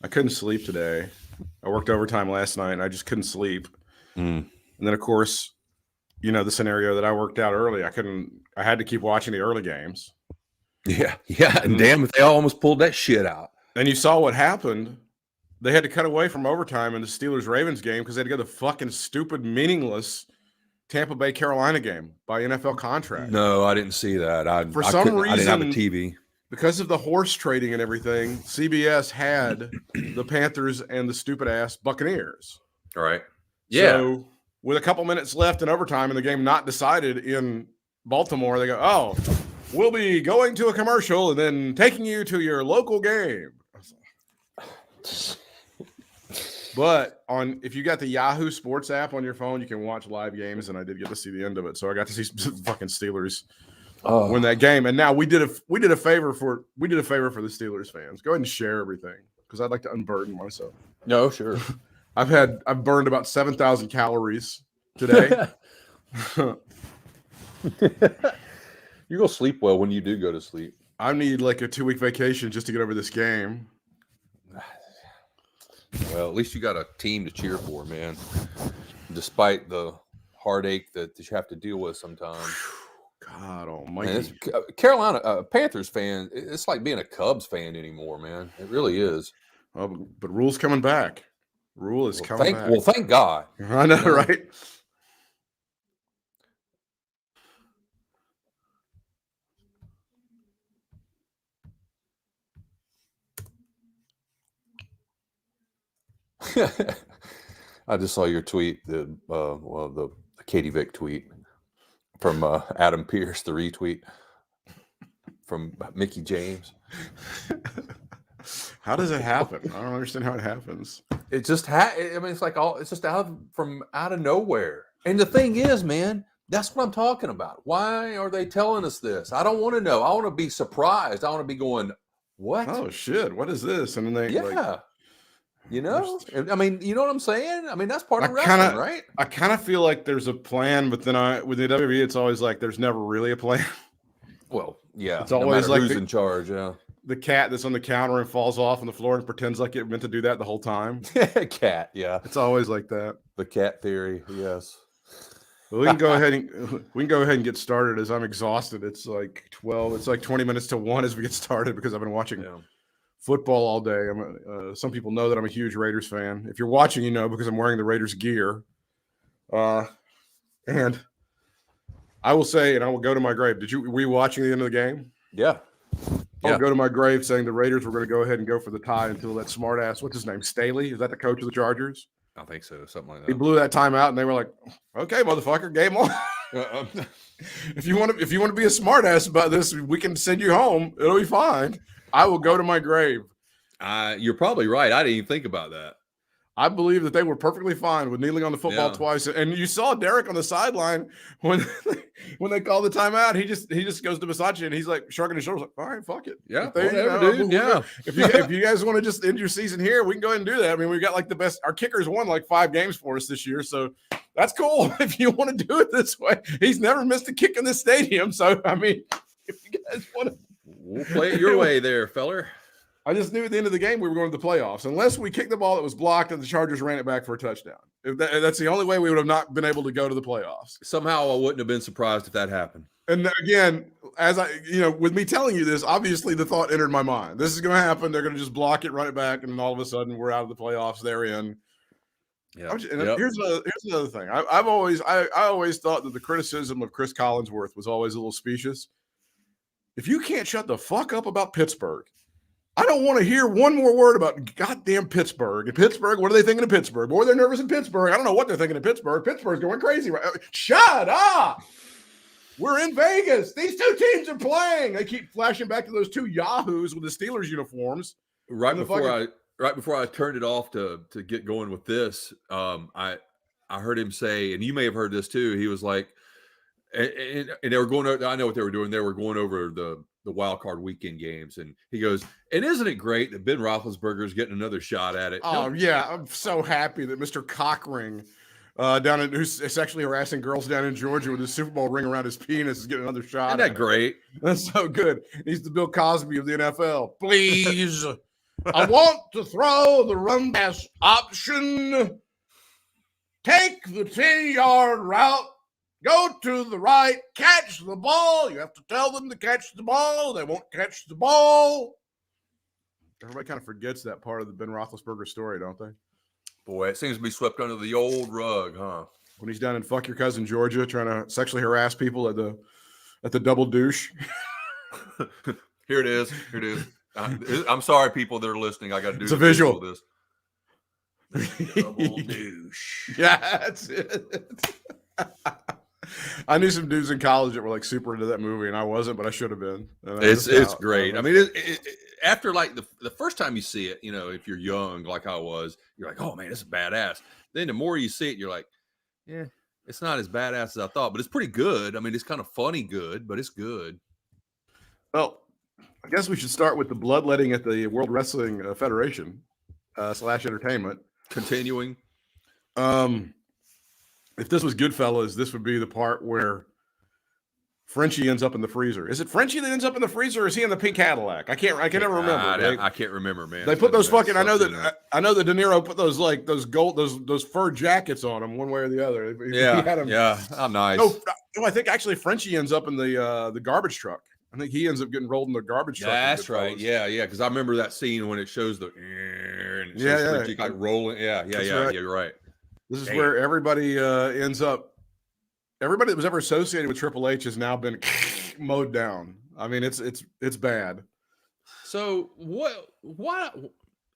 I couldn't sleep today. I worked overtime last night, and I just couldn't sleep. And then, of course, you know the scenario that I worked out early. I had to keep watching the early games. Yeah, and damn if they almost pulled that shit out. And you saw what happened. They had to cut away from overtime in the Steelers-Ravens game because they had to go to the fucking stupid, meaningless Tampa Bay Carolina game by NFL contract. No, I didn't see that. For some reason, I didn't have a TV. Because of the horse trading and everything, CBS had the Panthers and the stupid-ass Buccaneers. All right. Yeah. So with a couple minutes left in overtime and the game not decided in Baltimore, they go, oh, we'll be going to a commercial and then taking you to your local game. But if you got the Yahoo Sports app on your phone, you can watch live games, and I did get to see the end of it. So I got to see fucking Steelers win that game. And now we did a favor for the Steelers fans. Go ahead and share everything because I'd like to unburden myself. No, sure. I've burned about 7,000 calories today. You go sleep well when you do go to sleep. I need like a 2-week vacation just to get over this game. Well, at least you got a team to cheer for, man. Despite the heartache that you have to deal with sometimes. God almighty. Man, Carolina Panthers fan, it's like being a Cubs fan anymore, man. It really is. Well, but Rule's coming back. Rule is coming back. Well, thank God. I know, right? I just saw your tweet, the Katie Vick tweet from Adam Pierce, the retweet from Mickey James. How does it happen? I don't understand how it happens. It just it's like it's just out of nowhere. And the thing is, man, that's what I'm talking about. Why are they telling us this? I don't want to know. I want to be surprised. I want to be going, what? Oh shit, what is this? And then they you know, I mean, you know what I'm saying? I mean, that's part of wrestling, right? I kind of feel like there's a plan, but then with the WWE, it's always like there's never really a plan. Well, yeah, it's always like who's in charge. Yeah, the cat that's on the counter and falls off on the floor and pretends like it meant to do that the whole time. Cat, yeah, it's always like that. The cat theory, yes. Well, we can go ahead and get started as I'm exhausted. It's like 12. It's like 20 minutes to 1 as we get started because I've been watching football all day. Some people know that I'm a huge Raiders fan. If you're watching, you know, because I'm wearing the Raiders gear. And I will say, and I will go to my grave. Were you watching the end of the game? Yeah. I'll go to my grave saying the Raiders were going to go ahead and go for the tie until that smart ass, what's his name? Staley? Is that the coach of the Chargers? I think so. Something like that. He blew that timeout and they were like, okay, motherfucker, game on. If you want to be a smart ass about this, we can send you home. It'll be fine. I will go to my grave. You're probably right. I didn't even think about that. I believe that they were perfectly fine with kneeling on the football twice. And you saw Derek on the sideline when they called the timeout. He just goes to Versace and he's like shrugging his shoulders, like, all right, fuck it. Yeah, whatever, dude. Yeah. If you guys want to just end your season here, we can go ahead and do that. I mean, we've got like the best. Our kickers won like 5 games for us this year, so that's cool. If you want to do it this way, he's never missed a kick in this stadium. So I mean, if you guys want to, we'll play it your way, there, feller. I just knew at the end of the game we were going to the playoffs. Unless we kicked the ball that was blocked and the Chargers ran it back for a touchdown. That's the only way we would have not been able to go to the playoffs. Somehow I wouldn't have been surprised if that happened. And again, with me telling you this, obviously the thought entered my mind. This is going to happen. They're going to just block it, run it back, and then all of a sudden we're out of the playoffs. They're in. Yeah. Here's another thing. I always thought that the criticism of Chris Collinsworth was always a little specious. If you can't shut the fuck up about Pittsburgh, I don't want to hear one more word about goddamn Pittsburgh. And Pittsburgh, what are they thinking of Pittsburgh? Boy, they're nervous in Pittsburgh. I don't know what they're thinking of Pittsburgh. Pittsburgh's going crazy. Right? Shut up. We're in Vegas. These two teams are playing. They keep flashing back to those 2 yahoos with the Steelers uniforms. Right before I turned it off to get going with this, I heard him say, and you may have heard this too. He was like, and they were going over, I know what they were doing. They were going over the wild card weekend games. And he goes, and isn't it great that Ben Roethlisberger is getting another shot at it? Oh, yeah. I'm so happy that Mr. Cockring who's sexually harassing girls down in Georgia with his Super Bowl ring around his penis is getting another shot. Isn't that great? That's so good. He's the Bill Cosby of the NFL. Please. I want to throw the run pass option. Take the 10-yard route. Go to the right. Catch the ball. You have to tell them to catch the ball. They won't catch the ball. Everybody kind of forgets that part of the Ben Roethlisberger story, don't they? Boy, it seems to be swept under the old rug, huh? When he's down in fuck your cousin Georgia trying to sexually harass people at the double douche. Here it is. I'm sorry, people that are listening. I got to do it's a visual. This. Double douche. Yeah, that's it. I knew some dudes in college that were like super into that movie, and I wasn't, but I should have been. It's great. I mean, after like the first time you see it, if you're young like I was, you're like, oh man, this is badass. Then the more you see it, you're like, yeah, it's not as badass as I thought, but it's pretty good. I mean, it's kind of funny good, but it's good. Well, I guess we should start with the bloodletting at the World Wrestling Federation / entertainment. Continuing. If this was Goodfellas, this would be the part where Frenchie ends up in the freezer. Is it Frenchie that ends up in the freezer, or is he in the pink Cadillac? I can never remember. I can't remember, man. They put those fucking. I know that De Niro put those like those gold those fur jackets on him, one way or the other. Yeah, he had them. Yeah. How nice. No, I think actually Frenchie ends up in the garbage truck. I think he ends up getting rolled in the garbage truck. That's right. Yeah. Because I remember that scene when it shows and it shows Frenchie like rolling. Yeah. Right. You're right. This is where everybody ends up. Everybody that was ever associated with Triple H has now been mowed down. I mean, it's bad. So what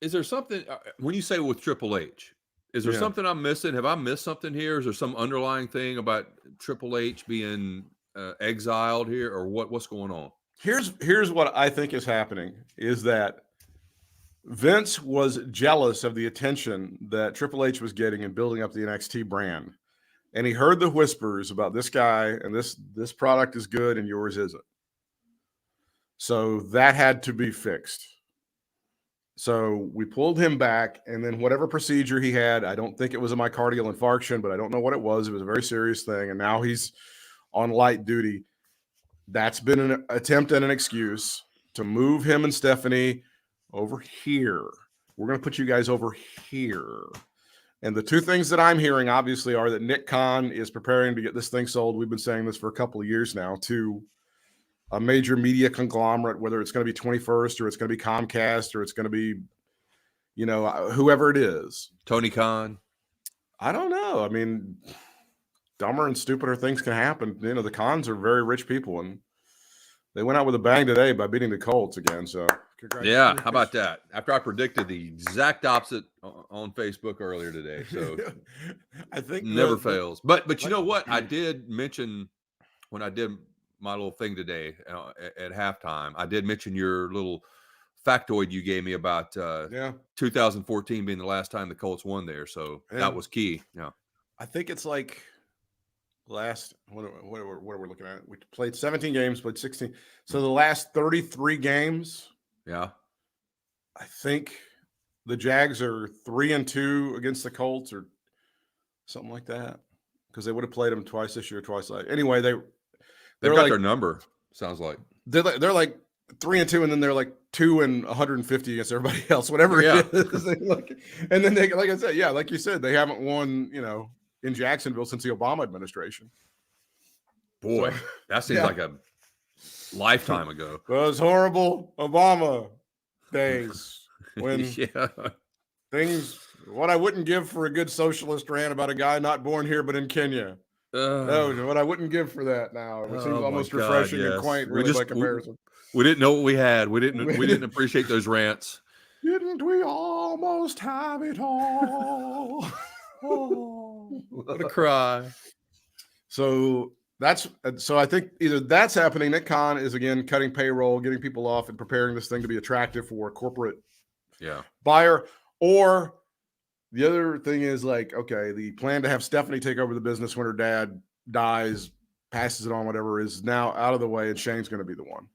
is there something when you say with Triple H? Is there something I'm missing? Have I missed something here? Is there some underlying thing about Triple H being exiled here, or what's going on? Here's what I think is happening is that Vince was jealous of the attention that Triple H was getting in building up the NXT brand. And he heard the whispers about this guy and this product is good and yours isn't. So that had to be fixed. So we pulled him back, and then whatever procedure he had, I don't think it was a myocardial infarction, but I don't know what it was. It was a very serious thing. And now he's on light duty. That's been an attempt and an excuse to move him and Stephanie over here. We're going to put you guys over here. And the two things that I'm hearing, obviously, are that Nick Khan is preparing to get this thing sold. We've been saying this for a couple of years now to a major media conglomerate, whether it's going to be 21st or it's going to be Comcast or it's going to be, whoever it is. Tony Khan. I don't know. I mean, dumber and stupider things can happen. The Khans are very rich people, and they went out with a bang today by beating the Colts again. So, yeah, how about that? After I predicted the exact opposite on Facebook earlier today, so I think never fails. But you know what? I did mention when I did my little thing today at halftime. I did mention your little factoid you gave me about 2014 being the last time the Colts won there. So that was key. Yeah, I think it's like. Last what are we looking at? We played 17 games, played 16. So the last 33 games, I think the Jags are 3-2 against the Colts or something like that, because they would have played them twice this year, twice last. Anyway, they've got like, their number. Sounds like they're like 3-2, and then they're like 2-150 against everybody else, whatever it is. And then they, like I said, like you said, they haven't won, in Jacksonville since the Obama administration. Boy, that seems like a lifetime ago. Those horrible Obama days when things, what I wouldn't give for a good socialist rant about a guy not born here but in Kenya. What I wouldn't give for that now. It seems almost refreshing and quaint, really, by comparison. We didn't know what we had. We didn't appreciate those rants. Didn't we almost have it all? Oh, what a cry. So I think either that's happening. Nick Khan is again cutting payroll, getting people off, and preparing this thing to be attractive for a corporate buyer. Or the other thing is like, okay, the plan to have Stephanie take over the business when her dad dies, passes it on, whatever, is now out of the way, and Shane's going to be the one.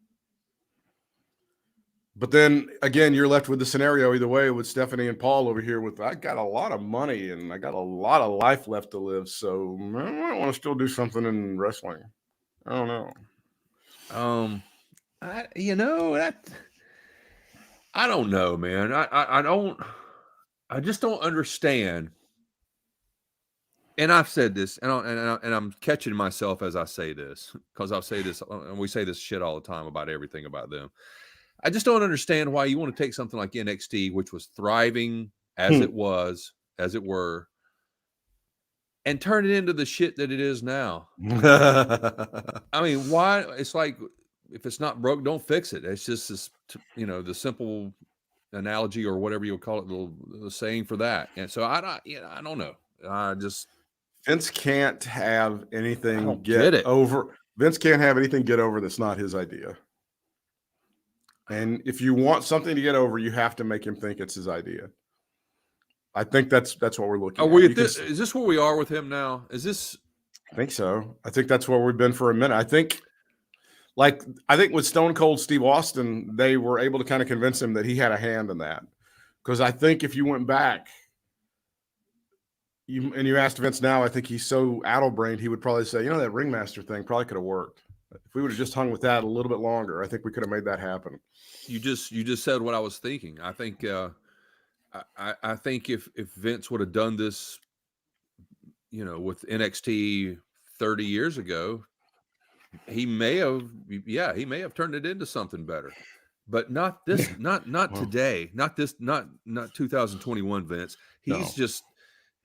But then again, you're left with the scenario either way with Stephanie and Paul over here with, I got a lot of money and I got a lot of life left to live. So I might want to still do something in wrestling. I don't know. I I don't know, man. I just don't understand. And I've said this, and I'm catching myself as I say this, because I'll say this, and we say this shit all the time about everything about them. I just don't understand why you want to take something like NXT, which was thriving as it were, and turn it into the shit that it is now. I mean, why? It's like, if it's not broke, don't fix it. It's just this, the simple analogy or whatever you'll call it, the saying for that. And so I don't know. I just. Vince can't have anything get over. Vince can't have anything get over that's not his idea. And if you want something to get over, you have to make him think it's his idea. I think that's what we're looking at. Is this where we are with him now? Is this? I think so. I think that's where we've been for a minute. I think with Stone Cold Steve Austin, they were able to kind of convince him that he had a hand in that. Because I think if you went back, you asked Vince now, I think he's so addle-brained, he would probably say, that ringmaster thing probably could have worked. If we would have just hung with that a little bit longer, I think we could have made that happen. You just said what I was thinking. I think I think if Vince would have done this, with NXT 30 years ago, he may have turned it into something better. But not this, not today, not 2021 Vince.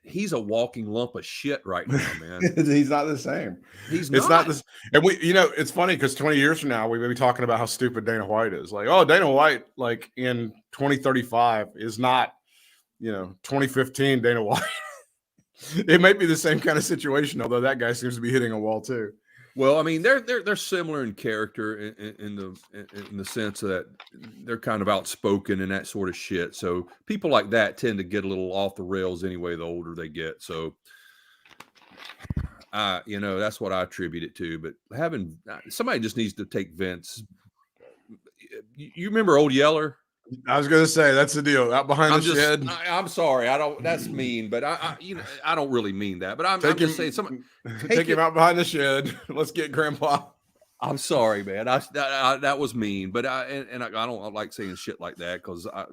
He's a walking lump of shit right now, man. He's not the same. It's not this. And it's funny because 20 years from now, we may be talking about how stupid Dana White is. Like, oh, Dana White, like in 2035 is not, 2015 Dana White. It might be the same kind of situation, although that guy seems to be hitting a wall too. Well, I mean, they're similar in character in the sense that they're kind of outspoken and that sort of shit. So people like that tend to get a little off the rails anyway, the older they get. So, that's what I attribute it to. But having somebody just needs to take Vince. You remember Old Yeller? I was going to say that's the deal. Out behind the shed. I'm sorry. I don't. That's mean, but I don't really mean that. But I'm just saying, take him out behind the shed. Let's get Grandpa. I'm sorry, man. That was mean, but I don't like saying shit like that because I.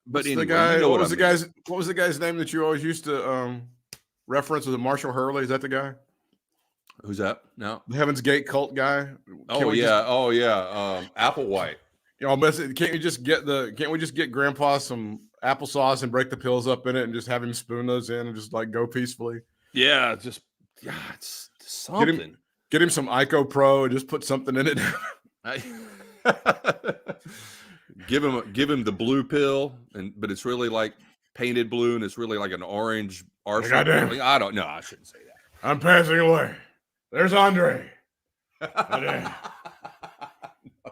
But anyway, what was the guy's name that you always used to reference? Was it Marshall Hurley? Is that the guy? Who's that? No, the Heaven's Gate cult guy. Applewhite. Can't we just get Grandpa some applesauce and break the pills up in it and just have him spoon those in and just like go peacefully? Yeah, it's something. Get him some Ico Pro and just put something in it. Give him the blue pill, but it's really like painted blue and it's really like an orange arsenal. I don't know. I shouldn't say that. I'm passing away. There's Andre.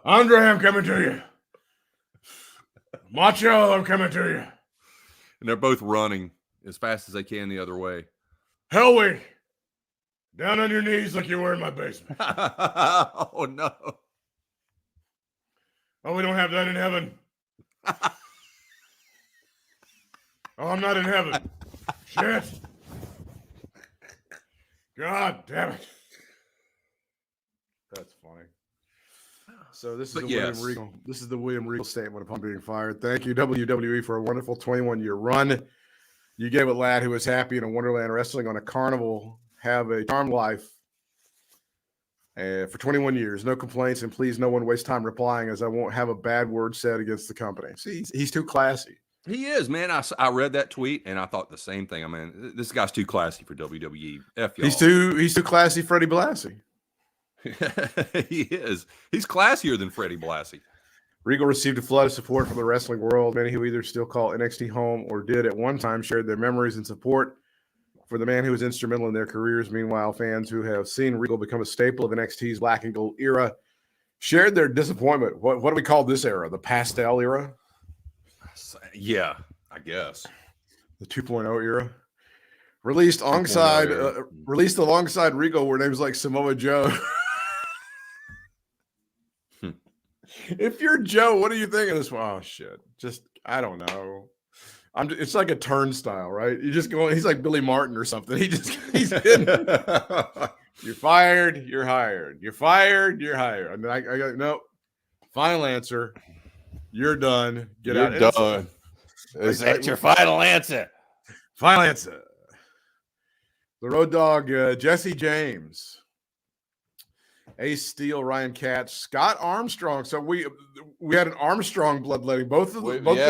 Andre, I'm coming to you. Macho, I'm coming to you. And they're both running as fast as they can the other way. Hellwig, down on your knees like you were in my basement. Oh, no. Oh, we don't have that in heaven. Oh, I'm not in heaven. Shit. God damn it. That's funny. So this is William Regal. This is the William Regal statement upon being fired. Thank you, WWE, for a wonderful 21-year run. You gave a lad who was happy in a Wonderland wrestling on a carnival have a charmed life for 21 years. No complaints, and please no one waste time replying as I won't have a bad word said against the company. See, he's too classy. He is, man. I read that tweet and I thought the same thing. I mean, this guy's too classy for WWE. F y'all. He's too classy, Freddie Blassie. He is. He's classier than Freddie Blassie. Regal received a flood of support from the wrestling world. Many who either still call NXT home or did at one time shared their memories and support for the man who was instrumental in their careers. Meanwhile, fans who have seen Regal become a staple of NXT's black and gold era shared their disappointment. What do we call this era? The pastel era? Yeah, I guess. The 2.0 era. Released alongside Regal were names like Samoa Joe. If you're Joe, what do you think of this? Oh shit! Just I don't know. It's like a turnstile, right? You just go. He's like Billy Martin or something. He's hidden. You're fired. You're hired. You're fired. You're hired. And I go no. Final answer. You're done. Get You're out. You're done. Is that your final answer? Final answer. The Road Dogg, Jesse James, Ace Steele, Ryan Katz, Scott Armstrong. So we had an Armstrong bloodletting. Both the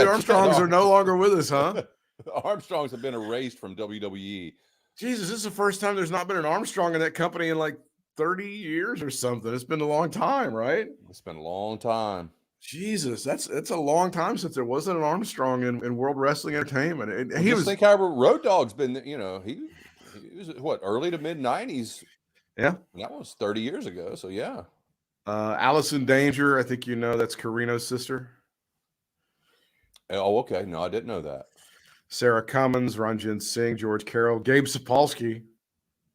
Armstrongs are no longer with us, huh? The Armstrongs have been erased from WWE. Jesus, this is the first time there's not been an Armstrong in that company in like 30 years or something. It's been a long time, right? It's been a long time. Jesus, that's a long time since there wasn't an Armstrong in World Wrestling Entertainment. And well, just think how Road Dogg's been, you know, he was what, early to mid 90s. Yeah. That was 30 years ago. So yeah. Allison Danger, I think you know that's Carino's sister. Oh, okay. No, I didn't know that. Sarah Cummins, Ranjin Singh, George Carroll, Gabe Sapolsky.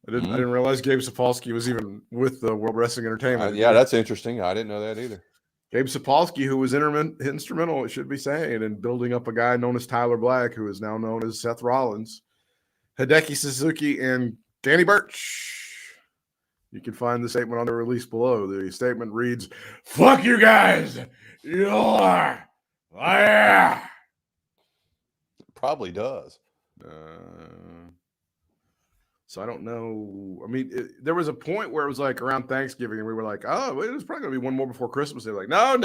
I didn't realize Gabe Sapolsky was even with the World Wrestling Entertainment. Yeah, that's interesting. I didn't know that either. Gabe Sapolsky, who was instrumental, it should be saying, in building up a guy known as Tyler Black, who is now known as Seth Rollins, Hideki Suzuki, and Danny Burch. You can find the statement on the release below. The statement reads, "Fuck you guys. You're liar." Probably does. So I don't know. I mean, there was a point where it was like around Thanksgiving, and we were like, "Oh, it was probably going to be one more before Christmas." They're like, "No,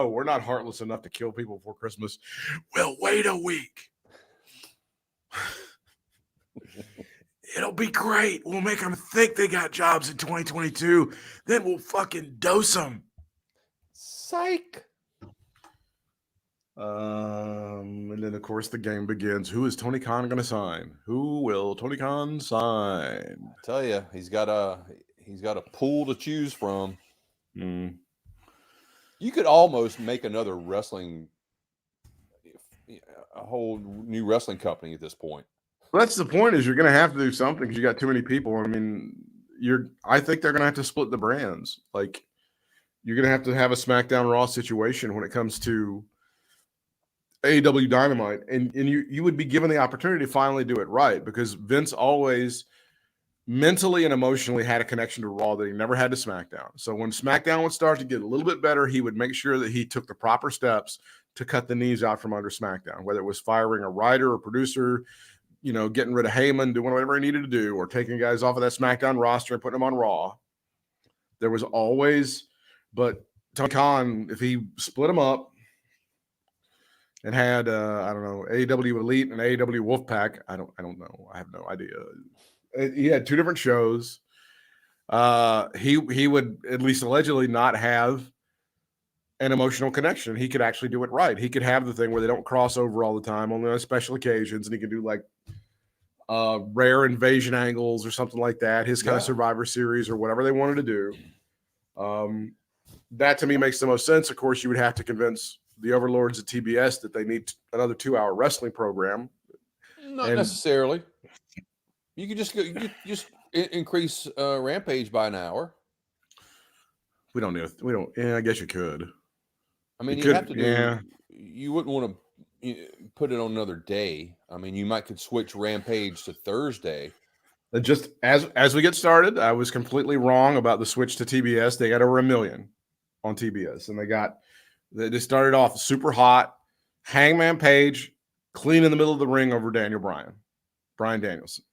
we're not heartless enough to kill people before Christmas. We'll wait a week. It'll be great. We'll make them think they got jobs in 2022. Then we'll fucking dose them." Psych. And then of course the game begins. Who is Tony Khan going to sign? Who will Tony Khan sign? I tell you, he's got a pool to choose from. You could almost make a whole new wrestling company at this point. Well, that's the point, is you're going to have to do something because you got too many people. I mean, I think they're going to have to split the brands. Like, you're going to have a SmackDown Raw situation when it comes to AEW Dynamite, and you would be given the opportunity to finally do it right, because Vince always mentally and emotionally had a connection to Raw that he never had to SmackDown. So when SmackDown would start to get a little bit better, he would make sure that he took the proper steps to cut the knees out from under SmackDown, whether it was firing a writer or producer, you know, getting rid of Heyman, doing whatever he needed to do, or taking guys off of that SmackDown roster and putting them on Raw. There was always, but Tony Khan, if he split them up and had I don't know, AEW Elite and AEW Wolfpack, I don't know, I have no idea. He had two different shows. He would, at least allegedly, not have an emotional connection. He could actually do it right. He could have the thing where they don't cross over all the time, only on special occasions, and he could do like rare invasion angles or something like that, his kind of Survivor Series or whatever they wanted to do. That to me makes the most sense. Of course, you would have to convince the overlords at TBS that they need another 2-hour wrestling program. Not necessarily. You could just increase Rampage by an hour. We don't. Yeah, I guess you could. I mean, you have to do. Yeah. You wouldn't want to put it on another day. I mean, you could switch Rampage to Thursday. Just as we get started, I was completely wrong about the switch to TBS. They got over 1 million on TBS, and they started off super hot. Hangman Page clean in the middle of the ring over Bryan Danielson.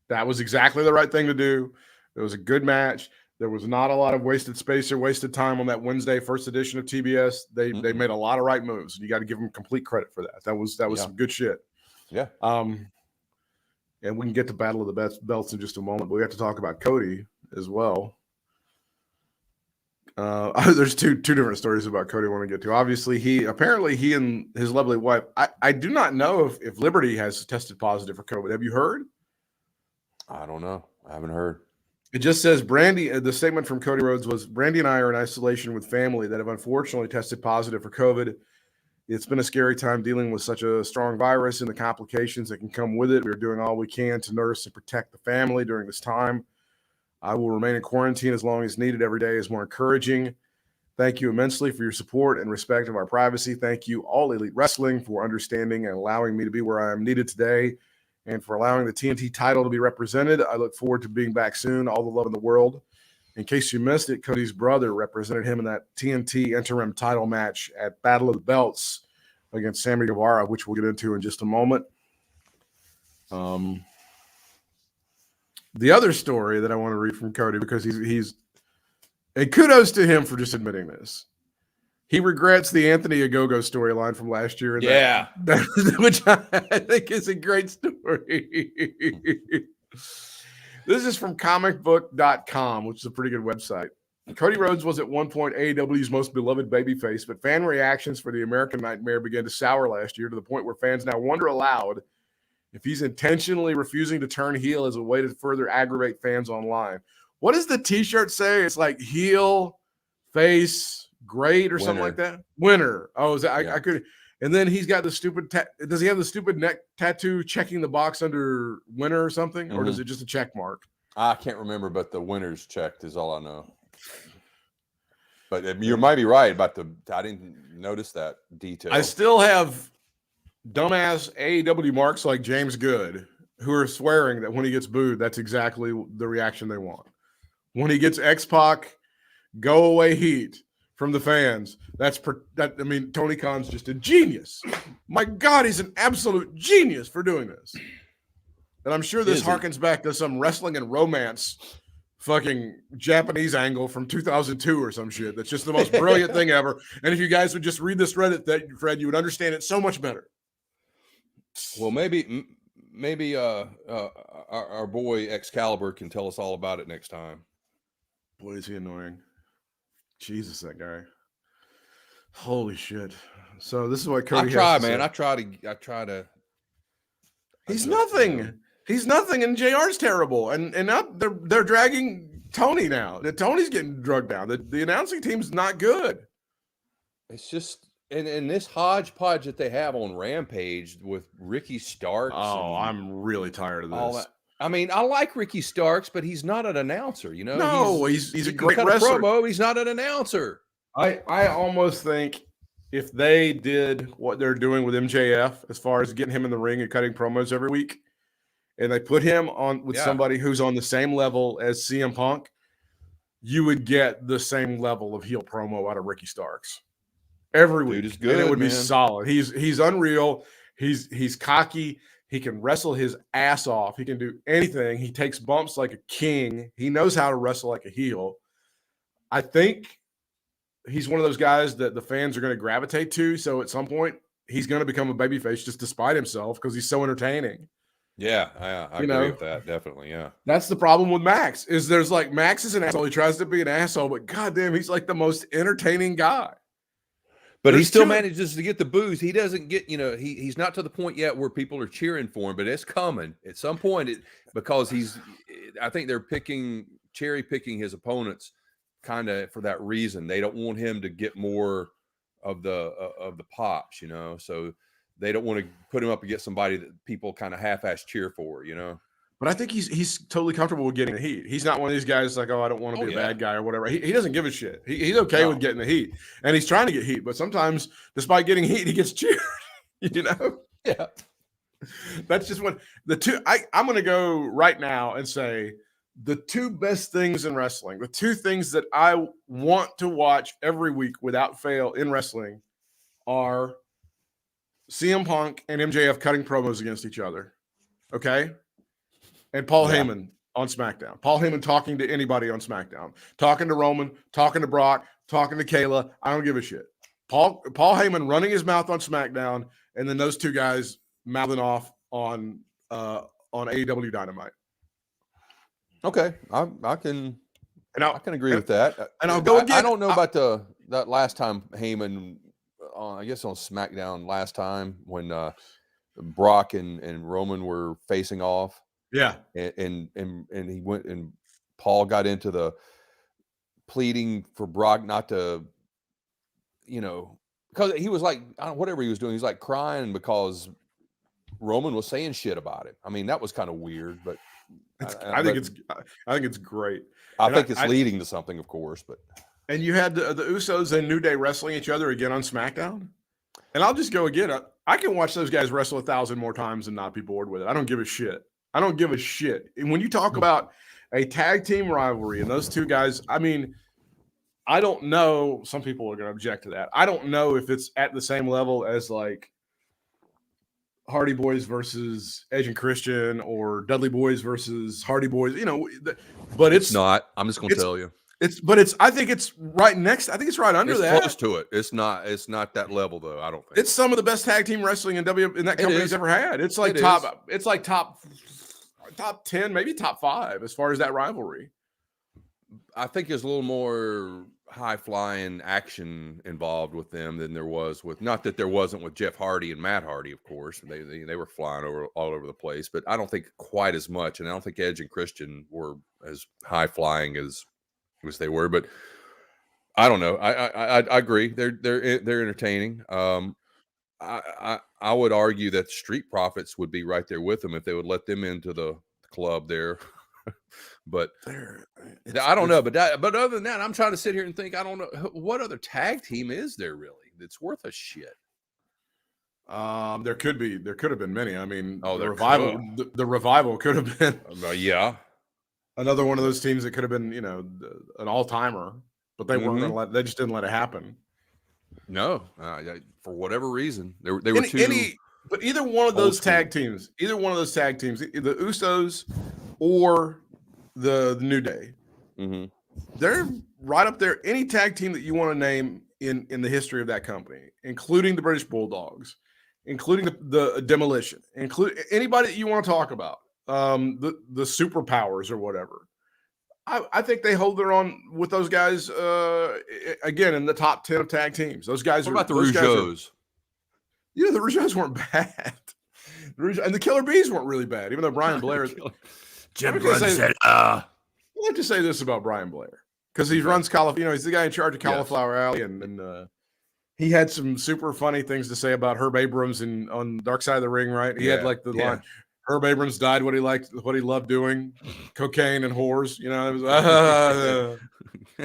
That was exactly the right thing to do. It was a good match. There was not a lot of wasted space or wasted time on that Wednesday first edition of TBS. They made a lot of right moves. You got to give them complete credit for that. That was some good shit. Yeah. And we can get to Battle of the Belts in just a moment, but we have to talk about Cody as well. There's two different stories about Cody I want to get to. Obviously, he and his lovely wife. I do not know if Liberty has tested positive for COVID. Have you heard? I don't know. I haven't heard. It just says Brandy. The statement from Cody Rhodes was, "Brandy and I are in isolation with family that have unfortunately tested positive for COVID. It's been a scary time dealing with such a strong virus and the complications that can come with it. We're doing all we can to nurse and protect the family during this time. I will remain in quarantine as long as needed. Every day is more encouraging. Thank you immensely for your support and respect of our privacy. Thank you, All Elite Wrestling, for understanding and allowing me to be where I am needed today, and for allowing the TNT title to be represented. I look forward to being back soon. All the love in the world." In case you missed it, Cody's brother represented him in that TNT interim title match at Battle of the Belts against Sammy Guevara, which we'll get into in just a moment. The other story that I want to read from Cody, because he's and kudos to him for just admitting this. He regrets the Anthony Ogogo storyline from last year. Yeah. Which I think is a great story. This is from comicbook.com, which is a pretty good website. Cody Rhodes was at one point AEW's most beloved babyface, but fan reactions for the American Nightmare began to sour last year to the point where fans now wonder aloud if he's intentionally refusing to turn heel as a way to further aggravate fans online. What does the t-shirt say? It's like heel, face, great, or Winner. something like that? Winner. Oh, is that, I could. And then he's got the stupid, does he have the stupid neck tattoo checking the box under winner or something? Or is it just a check mark? I can't remember, but the winner's checked is all I know. But you might be right about I didn't notice that detail. I still have dumbass AEW marks like James Good who are swearing that when he gets booed, that's exactly the reaction they want. When he gets X-Pac, go away heat from the fans, Tony Khan's just a genius. My God, he's an absolute genius for doing this. And I'm sure this harkens back to some wrestling and romance fucking Japanese angle from 2002 or some shit. That's just the most brilliant thing ever. And if you guys would just read this Reddit thread, you would understand it so much better. Well, maybe our boy Excalibur can tell us all about it next time. Boy, is he annoying. Jesus, that guy. Holy shit. So this is what Cody has to say. I try to. He's nothing. He's nothing, and JR's terrible. And now they're dragging Tony now. Tony's getting drugged down. The announcing team's not good. It's just and this hodgepodge that they have on Rampage with Ricky Starks. Oh, I'm really tired of this. All that. I mean, I like Ricky Starks, but he's not an announcer, you know? No, he's a great wrestler. Promo, he's not an announcer. I almost think if they did what they're doing with MJF as far as getting him in the ring and cutting promos every week, and they put him on with somebody who's on the same level as CM Punk, you would get the same level of heel promo out of Ricky Starks every week. Dude is good, and it would be solid. He's unreal. He's cocky. He can wrestle his ass off. He can do anything. He takes bumps like a king. He knows how to wrestle like a heel. I think he's one of those guys that the fans are going to gravitate to. So at some point, he's going to become a babyface just despite himself because he's so entertaining. Yeah, I agree with that. Definitely, yeah. That's the problem with Max is there's like Max is an asshole. He tries to be an asshole, but goddamn, he's like the most entertaining guy. But he still manages to get the booze. He doesn't get, he's not to the point yet where people are cheering for him, but it's coming at some point because I think they're cherry picking his opponents kind of for that reason. They don't want him to get more of the pops, so they don't want to put him up against somebody that people kind of half-ass cheer for, But I think he's totally comfortable with getting the heat. He's not one of these guys like, oh, I don't want to be a bad guy or whatever. He doesn't give a shit. He's okay with getting the heat. And he's trying to get heat. But sometimes, despite getting heat, he gets cheered. Yeah. That's just what the two – I'm going to go right now and say the two best things in wrestling, the two things that I want to watch every week without fail in wrestling are CM Punk and MJF cutting promos against each other. Okay? And Paul Heyman on SmackDown. Paul Heyman talking to anybody on SmackDown. Talking to Roman, talking to Brock, talking to Kayla. I don't give a shit. Paul Heyman running his mouth on SmackDown, and then those two guys mouthing off on AEW Dynamite. Okay. I can agree with that. And I'll go again. I don't know about that last time Heyman, I guess on SmackDown last time when Brock and Roman were facing off. Yeah. And he went and Paul got into the pleading for Brock not to, because he was like, whatever he was doing, he's like crying because Roman was saying shit about it. I mean, that was kind of weird, but I think it's great. I think it's leading to something, of course, but. And you had the Usos and New Day wrestling each other again on SmackDown. And I'll just go again. I can watch those guys wrestle 1,000 more times and not be bored with it. I don't give a shit. I don't give a shit. And when you talk about a tag team rivalry, and those two guys. I mean, I don't know. Some people are going to object to that. I don't know if it's at the same level as like Hardy Boys versus Edge and Christian, or Dudley Boys versus Hardy Boys. But it's not. I'm just going to tell you. I think it's right next. I think it's right under that. Close to it. It's not that level though. I don't think it's some of the best tag team wrestling in that company's ever had. It's like top 10, maybe top 5 as far as that rivalry. I think there's a little more high flying action involved with them than there was with, not that there wasn't with Jeff Hardy and Matt Hardy, of course. They were flying all over the place, but I don't think quite as much. And I don't think Edge and Christian were as high flying as they were, but I don't know. I agree. They're entertaining. I would argue that Street Profits would be right there with them if they would let them into the club there. But I don't know. But other than that, I'm trying to sit here and think. I don't know what other tag team is there really that's worth a shit. There could have been many. I mean, the revival could have been. Yeah. Another one of those teams that could have been, an all-timer, but they weren't going to they just didn't let it happen. No, for whatever reason, they were too. But either one of those tag teams, the Usos or the New Day, they're right up there. Any tag team that you want to name in the history of that company, including the British Bulldogs, including the Demolition, include anybody that you want to talk about. The superpowers or whatever. I think they hold their own with those guys again in the top 10 of tag teams. Those guys what about the Rougeaus? The Rougeaus weren't bad. And the Killer Bees weren't really bad, even though Brian Blair I like to say this about Brian Blair, because he runs he's the guy in charge of Cauliflower Alley, and he had some super funny things to say about Herb Abrams on Dark Side of the Ring, right? He had like the line, Herb Abrams died what he loved doing, cocaine and whores. It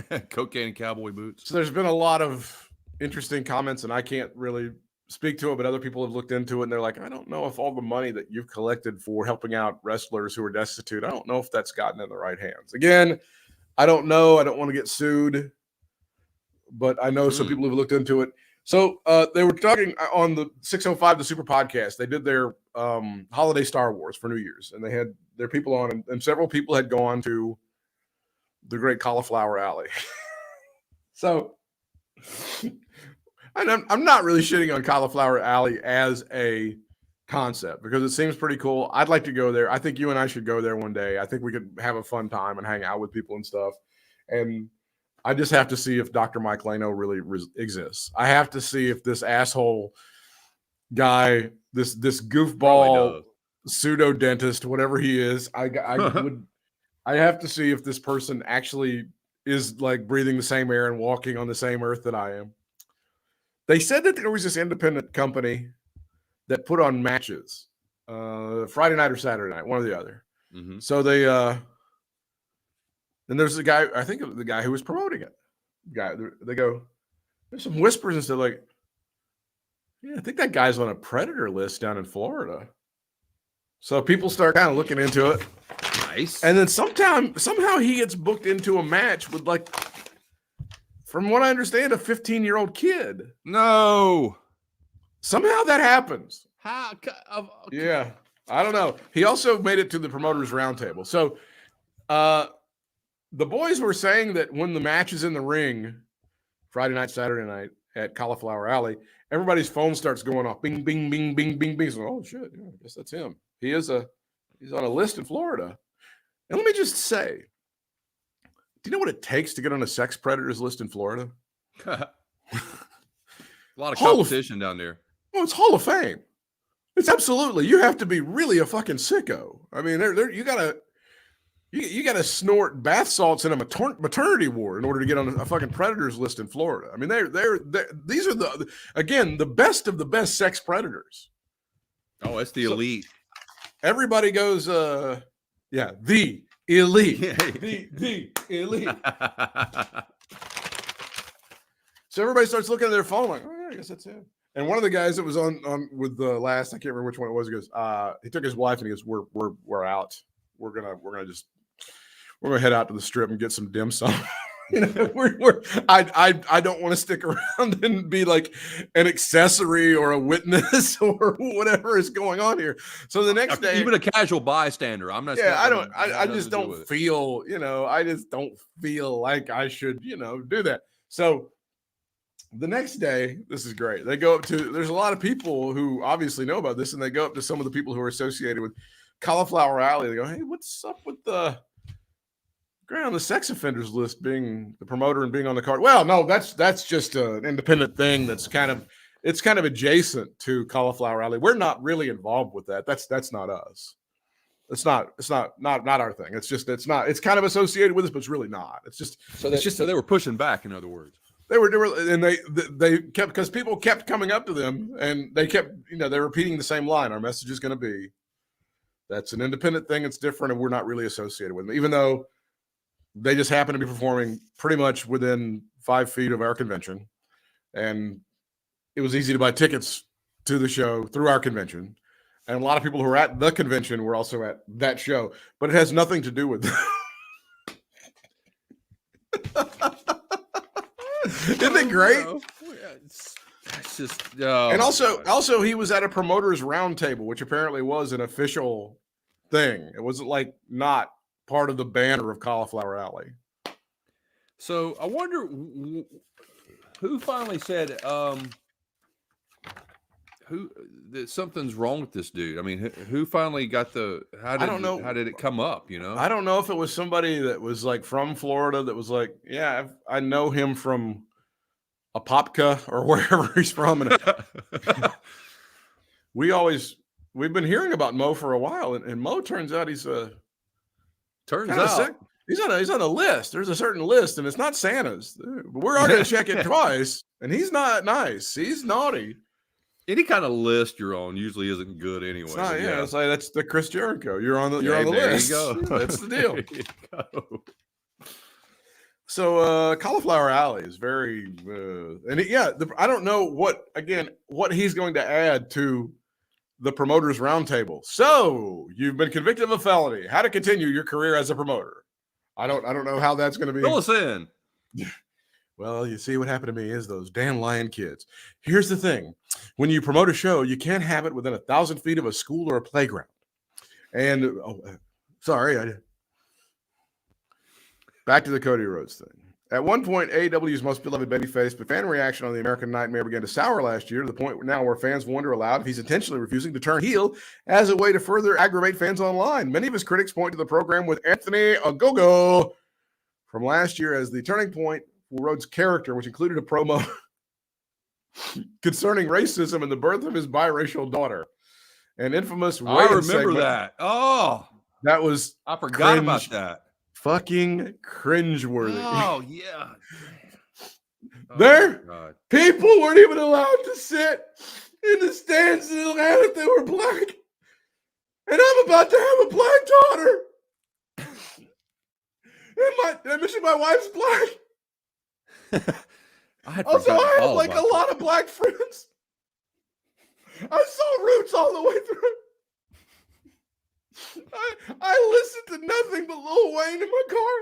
was cocaine and cowboy boots. So there's been a lot of interesting comments, and I can't really speak to it, but other people have looked into it, and they're like, I don't know if all the money that you've collected for helping out wrestlers who are destitute, I don't know if that's gotten in the right hands. Again, I don't know. I don't want to get sued, but I know some people have looked into it. So they were talking on the 605, the Super Podcast. They did their holiday Star Wars for New Year's, and they had their people on, and several people had gone to the Great Cauliflower Alley. So I'm not really shitting on Cauliflower Alley as a concept because it seems pretty cool. I'd like to go there. I think you and I should go there one day. I think we could have a fun time and hang out with people and stuff. And I just have to see if Dr. Mike Lano really exists. I have to see if this asshole guy, this goofball pseudo dentist, whatever he is, I have to see if this person actually is like breathing the same air and walking on the same earth that I am. They said that there was this independent company that put on matches Friday night or Saturday night, one or the other. So they and there's the guy, I think the guy who was promoting it. They go, there's some whispers and stuff like, I think that guy's on a predator list down in Florida. So people start kind of looking into it. Nice. And then somehow he gets booked into a match with, like, from what I understand, a 15-year-old kid. No. Somehow that happens. How? Yeah. I don't know. He also made it to the promoters roundtable. So the boys were saying that when the match is in the ring, Friday night, Saturday night at Cauliflower Alley, everybody's phone starts going off. Bing, bing, bing, bing, bing, bing. So, oh, shit. Yeah, I guess that's him. He's on a list in Florida. And let me just say, do you know what it takes to get on a sex predators list in Florida? A lot of competition down there. Well, it's Hall of Fame. It's absolutely. You have to be really a fucking sicko. I mean, you gotta snort bath salts in a maternity ward in order to get on a fucking predators list in Florida. I mean, these are the best of the best sex predators. Oh, it's the elite. Everybody goes, the elite, the elite. So everybody starts looking at their phone like, oh, yeah, I guess that's it. And one of the guys that was on with the last, I can't remember which one it was. He goes, he took his wife and he goes, we're out. We're gonna we're gonna head out to the strip and get some dim sum. You know, I don't want to stick around and be like an accessory or a witness or whatever is going on here. So the next day, even a casual bystander, I'm not. Yeah, I just don't feel, you know, I just don't feel like I should, you know, do that. So the next day, this is great. They go up to, there's a lot of people who obviously know about this, and they go up to some of the people who are associated with Cauliflower Alley. They go, hey, what's up with the on the sex offenders list being the promoter and being on the card? Well, no, that's just an independent thing that's kind of adjacent to Cauliflower Alley. We're not really involved with that. That's not us. It's not our thing. It's kind of associated with us, but it's really not. It's just so they were pushing back, in other words. They were and they kept, because people kept coming up to them and they kept, you know, they're repeating the same line. Our message is going to be, that's an independent thing. It's different, and we're not really associated with them, even though they just happen to be performing pretty much within 5 feet of our convention. And it was easy to buy tickets to the show through our convention. And a lot of people who were at the convention were also at that show, but it has nothing to do with them. Isn't it great? It's just, and also he was at a promoters roundtable, which apparently was an official thing. It wasn't like not part of the banner of Cauliflower Alley. So I wonder who finally said that something's wrong with this dude. I mean, who finally got I don't know. How did it come up? You know, I don't know if it was somebody that was like from Florida that was like, yeah, I know him from Apopka or wherever he's from. And we've been hearing about Mo for a while, and Mo turns out he's he's on a list. There's a certain list, and it's not Santa's. We're already going to check it twice, and he's not nice. He's naughty. Any kind of list you're on usually isn't good anyway. It's not, it's like that's the Chris Jericho. You're on the list. There you go. That's the deal. So Cauliflower Alley is very, I don't know what he's going to add to the promoters roundtable. So you've been convicted of a felony. How to continue your career as a promoter? I don't know how that's going to be. Fill us in. Well, you see, what happened to me is those dandelion kids. Here's the thing: when you promote a show, you can't have it within 1,000 feet of a school or a playground. And back to the Cody Rhodes thing. At one point, AEW's most beloved babyface, but fan reaction on the American Nightmare began to sour last year, to the point now where fans wonder aloud if he's intentionally refusing to turn heel as a way to further aggravate fans online. Many of his critics point to the program with Anthony Ogogo from last year as the turning point for Rhodes' character, which included a promo concerning racism and the birth of his biracial daughter. An infamous I remember that. Oh, that was I forgot about that. Fucking cringeworthy. Oh, yeah. People weren't even allowed to sit in the stands in Atlanta if they were black. And I'm about to have a black daughter. And my wife's black. I have like a lot of black friends. I saw Roots all the way through. I listened to nothing but Lil Wayne in my car.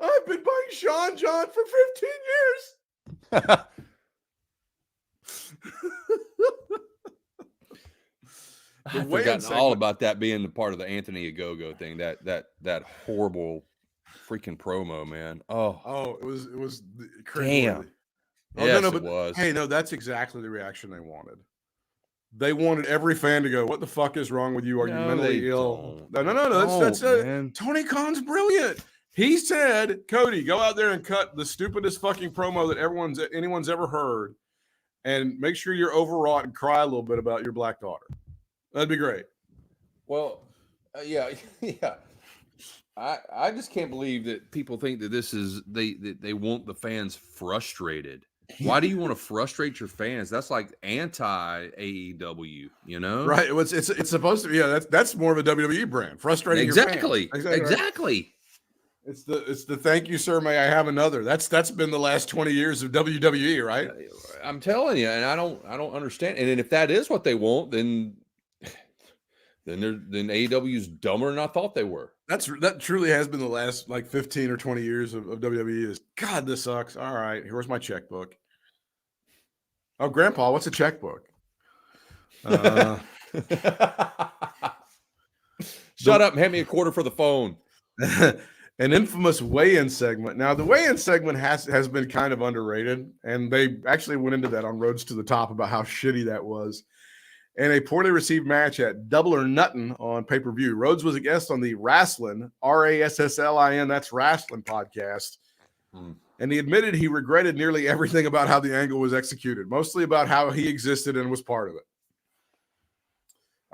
I've been buying Sean John for 15 years. I've forgotten all about that being the part of the Anthony Ogogo thing. That horrible freaking promo, man. Oh, it was damn. Yes, it was. Hey, no, that's exactly the reaction they wanted. They wanted every fan to go, "What the fuck is wrong with you? Are you mentally ill?" No. That's Tony Khan's brilliant. He said, "Cody, go out there and cut the stupidest fucking promo that anyone's ever heard, and make sure you're overwrought and cry a little bit about your black daughter. That'd be great." Well, yeah. I just can't believe that people think that this is they want the fans frustrated. Why do you want to frustrate your fans? That's like anti AEW, you know? Right. It's supposed to be. Yeah, that's more of a WWE brand. Frustrating your fans. Exactly. It's the thank you, sir. May I have another? That's been the last 20 years of WWE, right? I'm telling you, and I don't understand. And if that is what they want, then then AEW's dumber than I thought they were. That truly has been the last like 15 or 20 years of WWE. Is God, this sucks. All right, here's my checkbook. Oh, Grandpa, what's a checkbook? Shut up and hand me a quarter for the phone. An infamous weigh-in segment. Now, the weigh-in segment has been kind of underrated, and they actually went into that on Roads to the Top about how shitty that was. And a poorly received match at Double or Nuttin' on pay-per-view. Rhodes was a guest on the Rasslin, R-A-S-S-L-I-N, that's Rasslin podcast. And he admitted he regretted nearly everything about how the angle was executed, mostly about how he existed and was part of it.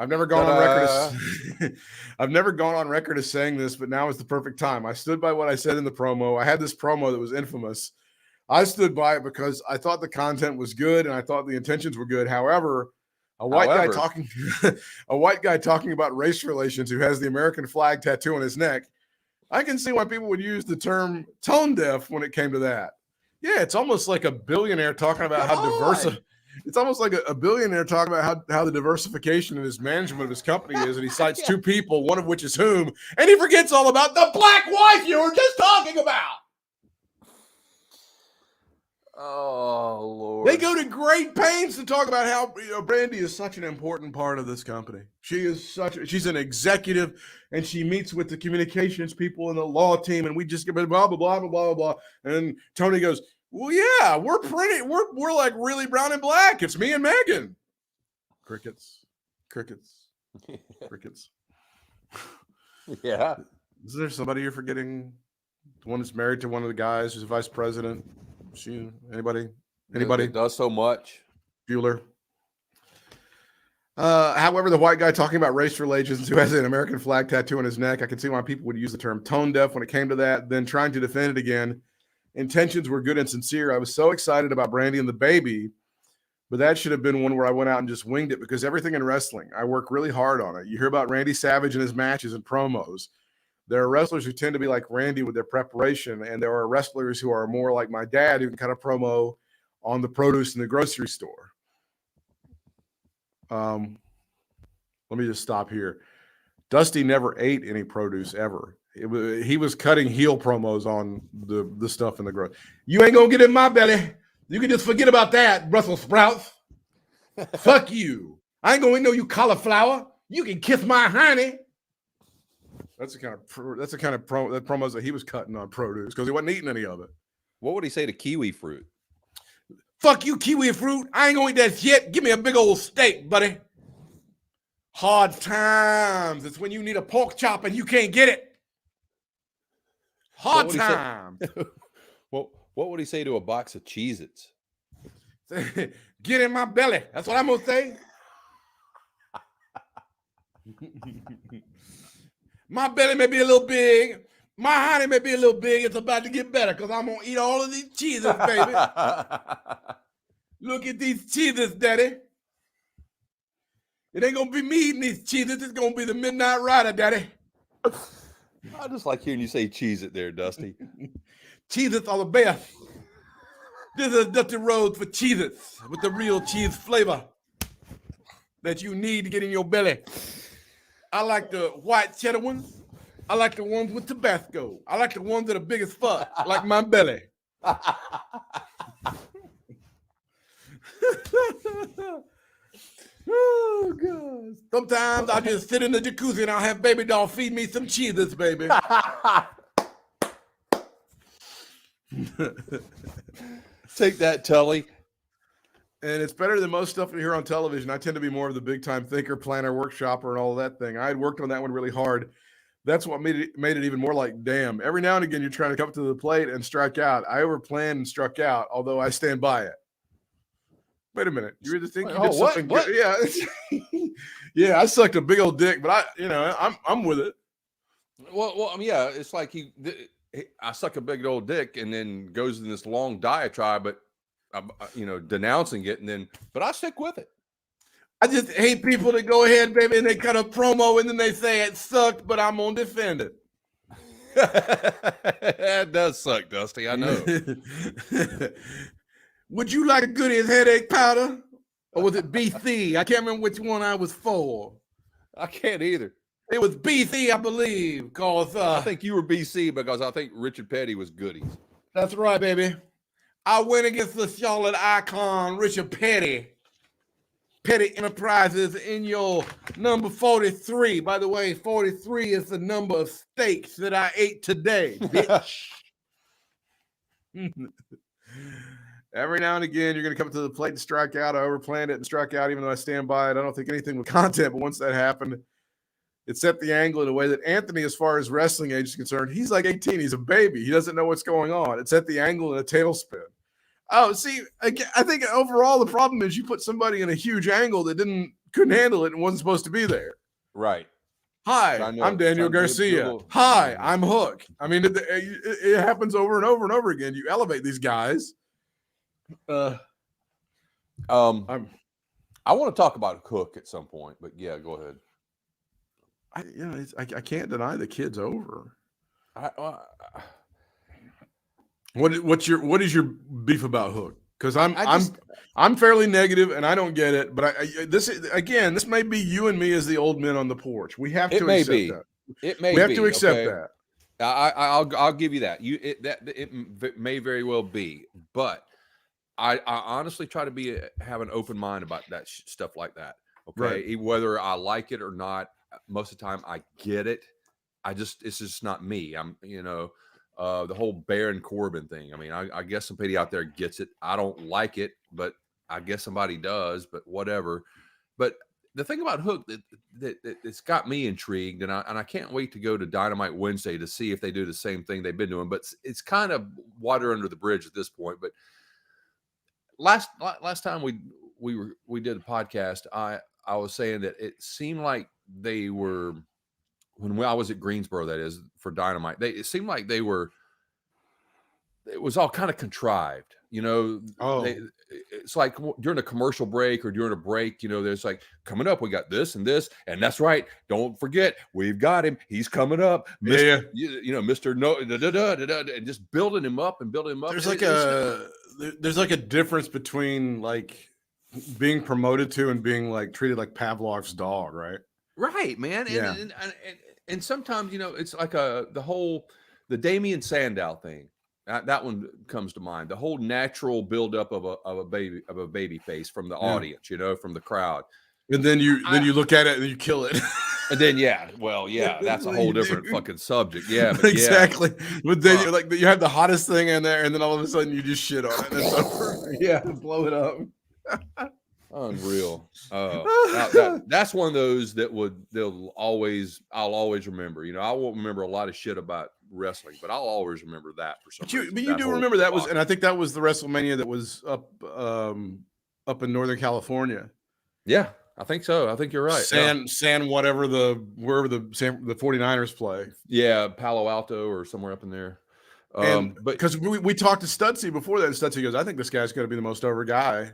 I've never gone on record. I've never gone on record as saying this, but now is the perfect time. I stood by what I said in the promo. I had this promo that was infamous. I stood by it because I thought the content was good and I thought the intentions were good. However, a white guy talking about race relations who has the American flag tattoo on his neck, I can see why people would use the term tone deaf when it came to that. Yeah, it's almost like a billionaire talking about how diverse. It's almost like a billionaire talking about how the diversification in his management of his company is, and he cites two people, one of which is whom, and he forgets all about the black wife you were just talking about. Oh, Lord. They go to great pains to talk about how Brandy is such an important part of this company. She's an executive, and she meets with the communications people and the law team, and we just get blah, blah, blah, blah, blah, blah. And Tony goes, well, yeah, we're like really brown and black. It's me and Megan. Crickets. Yeah. Is there somebody you're forgetting? The one that's married to one of the guys who's a vice president? Anybody? It does so much. Bueller. However, the white guy talking about race relations who has an American flag tattoo on his neck, I can see why people would use the term tone deaf when it came to that, then trying to defend it again. Intentions were good and sincere. I was so excited about Brandy and the baby, but that should have been one where I went out and just winged it because everything in wrestling, I work really hard on it. You hear about Randy Savage and his matches and promos. There are wrestlers who tend to be like Randy with their preparation, and there are wrestlers who are more like my dad who can kind of promo on the produce in the grocery store. Let me just stop here. Dusty never ate any produce ever. He was cutting heel promos on the stuff in the grocery. You ain't gonna get in my belly. You can just forget about that, Brussels sprouts. Fuck you. I ain't gonna eat no you cauliflower. You can kiss my honey. That's the kind of promos that he was cutting on produce because he wasn't eating any of it. What would he say to kiwi fruit? Fuck you, kiwi fruit. I ain't gonna eat that shit. Give me a big old steak, buddy. Hard times. It's when you need a pork chop and you can't get it. Hard time. What would he say to a box of Cheez-Its? Get in my belly. That's what I'm gonna say. My belly may be a little big. My honey may be a little big. It's about to get better because I'm going to eat all of these cheeses, baby. Look at these cheeses, daddy. It ain't going to be me eating these cheeses. It's going to be the Midnight Rider, daddy. I just like hearing you say Cheez-It there, Dusty. Cheez-Its are the best. This is Dusty Rhodes for Cheez-Its with the real cheese flavor that you need to get in your belly. I like the white cheddar ones. I like the ones with Tabasco. I like the ones that are big as fuck, like my belly. Oh, God. Sometimes I just sit in the jacuzzi and I'll have baby doll feed me some cheeses, baby. Take that, Tully. And it's better than most stuff you hear on television. I tend to be more of the big-time thinker, planner, workshopper, and all that thing. I had worked on that one really hard. That's what made it even more like, damn. Every now and again, you're trying to come up to the plate and strike out. I overplanned and struck out, although I stand by it. Wait a minute. You really think you did something good? Yeah. Yeah, I sucked a big old dick, but I'm with it. Well, I mean, yeah, it's like I suck a big old dick and then goes in this long diatribe, but denouncing it, but I stick with it. I just hate people that go ahead, baby, and they cut a promo and then they say it sucked, but I'm gonna defend it. That does suck, Dusty. I know. Would you like a Goodies headache powder, or was it BC? I can't remember which one I was for. I can't either. It was BC, I believe. Cause I think you were BC because I think Richard Petty was goodies. That's right, baby. I went against the Charlotte icon, Richard Petty. Petty Enterprises in your number 43. By the way, 43 is the number of steaks that I ate today, bitch. Every now and again, you're going to come to the plate and strike out. I overplanned it and struck out, even though I stand by it. I don't think anything with content, but once that happened, it set the angle in a way that Anthony, as far as wrestling age is concerned, he's like 18. He's a baby. He doesn't know what's going on. It set the angle in a tailspin. Oh, see, I think overall the problem is you put somebody in a huge angle that couldn't handle it and wasn't supposed to be there. Right. Hi, I'm Daniel Garcia. Hi, I'm Hook. I mean, it happens over and over and over again. You elevate these guys. I want to talk about Hook at some point, but yeah, go ahead. I can't deny the kid's over. What is your beef about Hook? Because I'm fairly negative and I don't get it. But this may be you and me as the old men on the porch. We have to accept that. It may. We have to accept that. I'll give you that. It may very well be, but I honestly try to have an open mind about that stuff like that. Okay, right. Whether I like it or not, most of the time I get it. It's just not me. The whole Baron Corbin thing. I mean, I guess somebody out there gets it. I don't like it, but I guess somebody does. But whatever. But the thing about Hook that it's got me intrigued, and I can't wait to go to Dynamite Wednesday to see if they do the same thing they've been doing. But it's kind of water under the bridge at this point. But last time we did a podcast, I was saying that it seemed like they were, when I was at Greensboro, that is, for Dynamite, it seemed like it was all kind of contrived, it's like during a commercial break or during a break, there's like, coming up, we got this, and that's right. Don't forget, we've got him. He's coming up. Mr. Mr. No, and just building him up. There's like a difference between like being promoted to and being like treated like Pavlov's dog, right? Right, man. Yeah. And sometimes, it's like the Damian Sandow thing. That one comes to mind. The whole natural buildup of a baby face from the audience, from the crowd. And then you look at it and you kill it. And then that's a whole different fucking subject. Yeah, but exactly. But then you're like, you have the hottest thing in there, and then all of a sudden you just shit on it. And it's over. Yeah, blow it up. Unreal. That's one of those that I'll always remember. I won't remember a lot of shit about wrestling, but I'll always remember that for some reason. But you do remember that was, and I think that was the WrestleMania that was up in Northern California. Yeah, I think so. I think you're right. Wherever the 49ers play. Yeah, Palo Alto or somewhere up in there. But because we talked to Stutzy before that, and Stutzy goes, I think this guy's going to be the most over guy.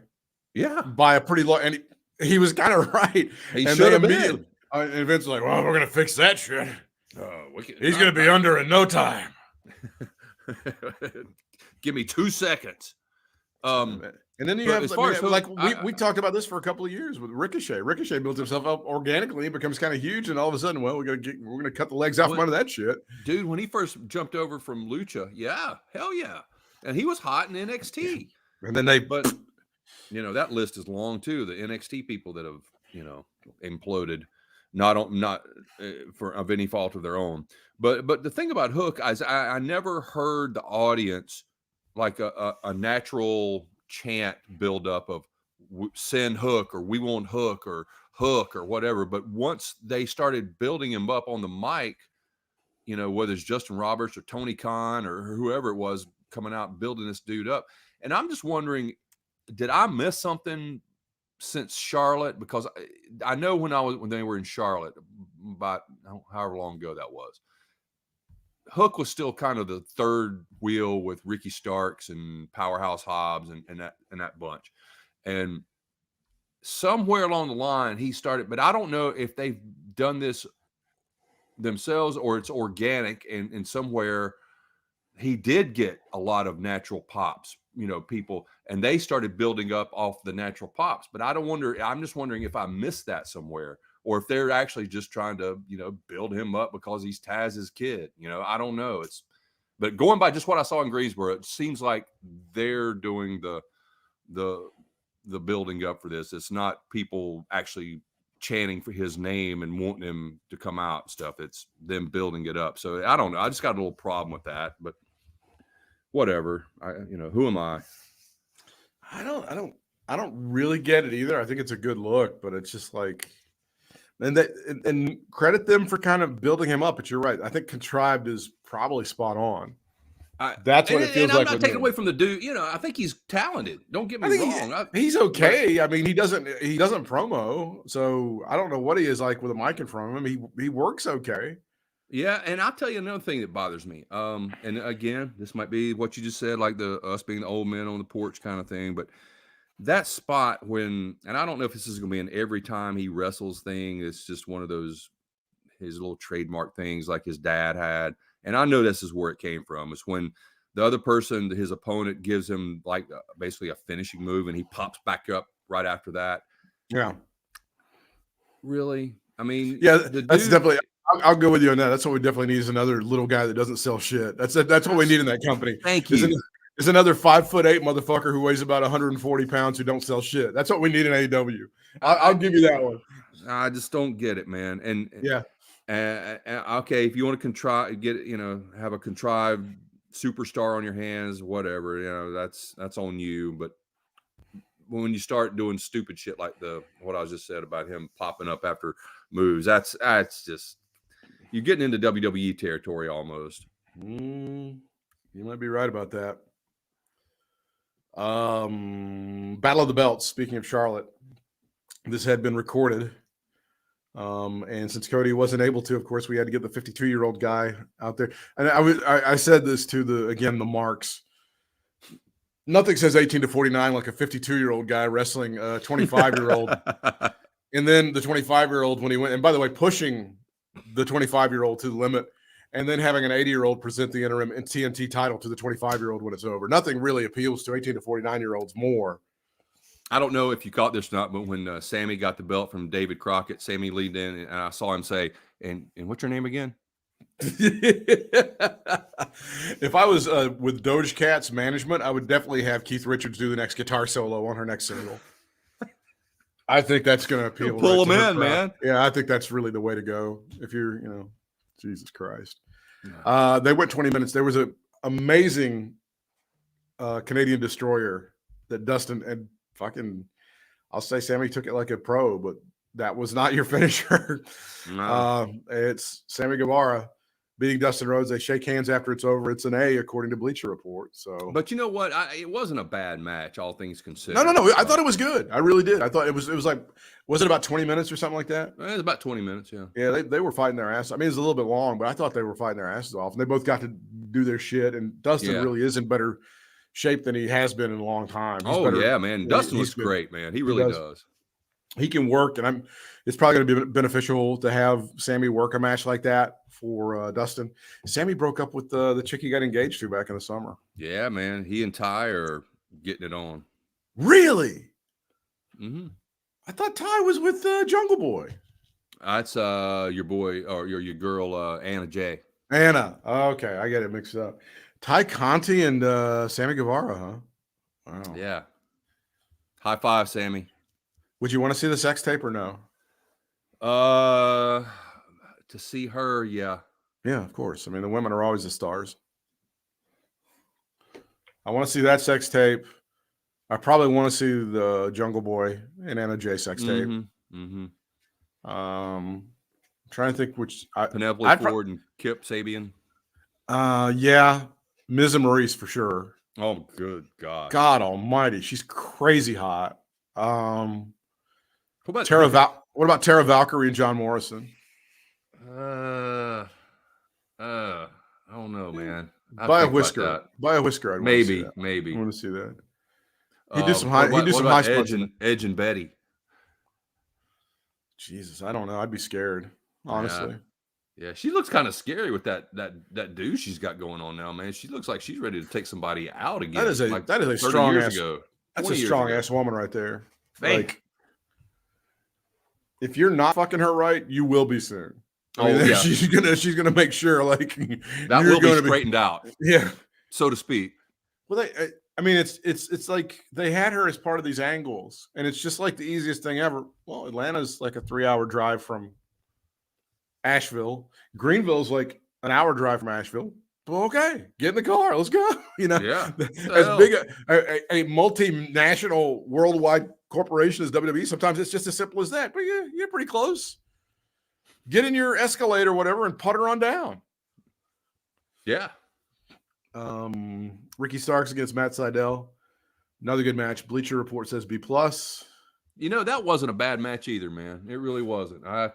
Yeah, by a pretty long, and he was kind of right. He should have been. And Vince was like, "Well, we're gonna fix that shit. He's gonna be under in no time. Give me 2 seconds." And then you have we talked about this for a couple of years with Ricochet. Ricochet built himself up organically, becomes kind of huge, and all of a sudden, we're gonna cut the legs out from under that shit, dude. When he first jumped over from Lucha, hell yeah, and he was hot in NXT. And then that list is long too. The NXT people that have, imploded, not of any fault of their own. But the thing about Hook is I never heard the audience like a natural chant build up of send Hook or we want Hook or whatever. But once they started building him up on the mic, whether it's Justin Roberts or Tony Khan or whoever it was coming out and building this dude up. And I'm just wondering, did I miss something since Charlotte? Because I know when they were in Charlotte, about however long ago that was, Hook was still kind of the third wheel with Ricky Starks and Powerhouse Hobbs and that bunch. And somewhere along the line he started, but I don't know if they've done this themselves or it's organic and somewhere he did get a lot of natural pops. People, and they started building up off the natural pops. But I'm just wondering if I missed that somewhere, or if they're actually just trying to, build him up because he's Taz's kid. I don't know. But going by just what I saw in Greensboro, it seems like they're doing the building up for this. It's not people actually chanting for his name and wanting him to come out and stuff. It's them building it up. So I don't know. I just got a little problem with that, but whatever. Who am I? I don't really get it either. I think it's a good look, but it's just like, and credit them for kind of building him up. But you're right. I think contrived is probably spot on. That's what it feels like. I'm not taking away from the dude. I think he's talented. Don't get me wrong. He's okay. I mean, he doesn't promo, so I don't know what he is like with a mic in front of him. He works okay. Yeah, and I'll tell you another thing that bothers me. And again, this might be what you just said, like us being the old men on the porch kind of thing, but that spot and I don't know if this is going to be an every time he wrestles thing. It's just one of those, his little trademark things like his dad had. And I know this is where it came from. It's when the other person, his opponent, gives him like basically a finishing move and he pops back up right after that. Yeah. Really? I mean, yeah, that's definitely, I'll go with you on that. That's what we definitely need is another little guy that doesn't sell shit. That's what we need in that company. Thank you. Is another 5'8" motherfucker who weighs about 140 pounds who don't sell shit. That's what we need in AEW. I'll give you that one. I just don't get it, man. And yeah. Okay, if you want to have a contrived superstar on your hands, whatever, that's on you. But when you start doing stupid shit like what I just said about him popping up after moves, that's just, you're getting into WWE territory almost. You might be right about that. Battle of the Belts. Speaking of Charlotte, this had been recorded. And since Cody wasn't able to, of course, we had to get the 52-year-old guy out there. And I said this to the marks. Nothing says 18 to 49 like a 52-year-old guy wrestling a 25-year-old. And then the 25-year-old when he went, and by the way, pushing the 25-year-old to the limit, and then having an 80-year-old present the interim and TNT title to the 25-year-old when it's over. Nothing really appeals to 18 to 49-year-olds more. I don't know if you caught this or not, but when Sammy got the belt from David Crockett, Sammy leaned in and I saw him say, and what's your name again? If I was with Doge Cat's management, I would definitely have Keith Richards do the next guitar solo on her next single. I think that's going to appeal. Pull them in, man. Yeah, I think that's really the way to go. If you're, Jesus Christ. They went 20 minutes. There was an amazing Canadian destroyer that Dustin and I'll say Sammy took it like a pro, but that was not your finisher. No. It's Sammy Guevara beating Dustin Rhodes. They shake hands after it's over. It's an A according to Bleacher Report. So, but you know what? It wasn't a bad match, all things considered. No. I thought it was good. I really did. I thought it was like, was it about 20 minutes or something like that? It was about 20 minutes. Yeah. Yeah. They were fighting their ass. I mean, it was a little bit long, but I thought they were fighting their asses off, and they both got to do their shit. And Dustin really is in better shape than he has been in a long time. Yeah, man. Dustin looks great, man. He really does. He can work, and it's probably going to be beneficial to have Sammy work a match like that for Dustin. Sammy broke up with the chick he got engaged to back in the summer. Yeah, man. He and Ty are getting it on. Really? Mm-hmm. I thought Ty was with Jungle Boy. That's your boy or your girl Anna J. Anna. Okay, I get it mixed up. Ty Conti and Sammy Guevara, huh? Wow. Yeah. High five, Sammy. Would you want to see the sex tape or no? To see her, yeah. Yeah, of course. I mean, the women are always the stars. I want to see that sex tape. I probably want to see the Jungle Boy and Anna J sex tape. Mm-hmm. Trying to think which Penelope Ford and Kip Sabian. Yeah, Miz and Maurice for sure. Oh, good God! God Almighty, she's crazy hot. What about Tara Valkyrie and John Morrison? I don't know, man. By a whisker. Maybe. I want to see that. He do some high. Edge and Betty. Jesus, I don't know. I'd be scared, honestly. Yeah, she looks kind of scary with that dude she's got going on now, man. She looks like she's ready to take somebody out again. That is a strong ass. That's a strong ass woman right there. Man. Like, if you're not fucking her right, you will be soon. Yeah. She's gonna make sure like that will be straightened out. Yeah, so to speak. Well, it's like they had her as part of these angles, and it's just like the easiest thing ever. Well, Atlanta's like a 3-hour drive from Asheville. Greenville's like an hour drive from Asheville. Well, okay, get in the car, let's go. Yeah. As big a multinational worldwide corporation as WWE, sometimes it's just as simple as that. But you're pretty close. Get in your Escalade or whatever and putter on down. Yeah. Ricky Starks against Matt Seidel. Another good match. Bleacher Report says B+. That wasn't a bad match either, man. It really wasn't. I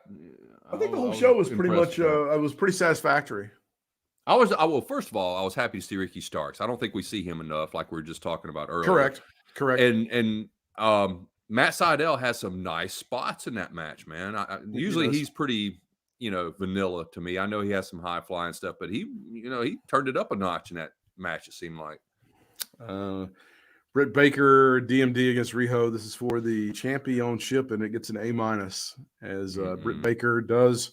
think the whole show was pretty much it was pretty satisfactory. Well, first of all, I was happy to see Ricky Starks. I don't think we see him enough, like we were just talking about earlier. Correct. And Matt Seidel has some nice spots in that match, man. Usually he's pretty, vanilla to me. I know he has some high flying stuff, but he turned it up a notch in that match, it seemed like. Britt Baker DMD against Riho. This is for the championship, and it gets an A- as Britt Baker does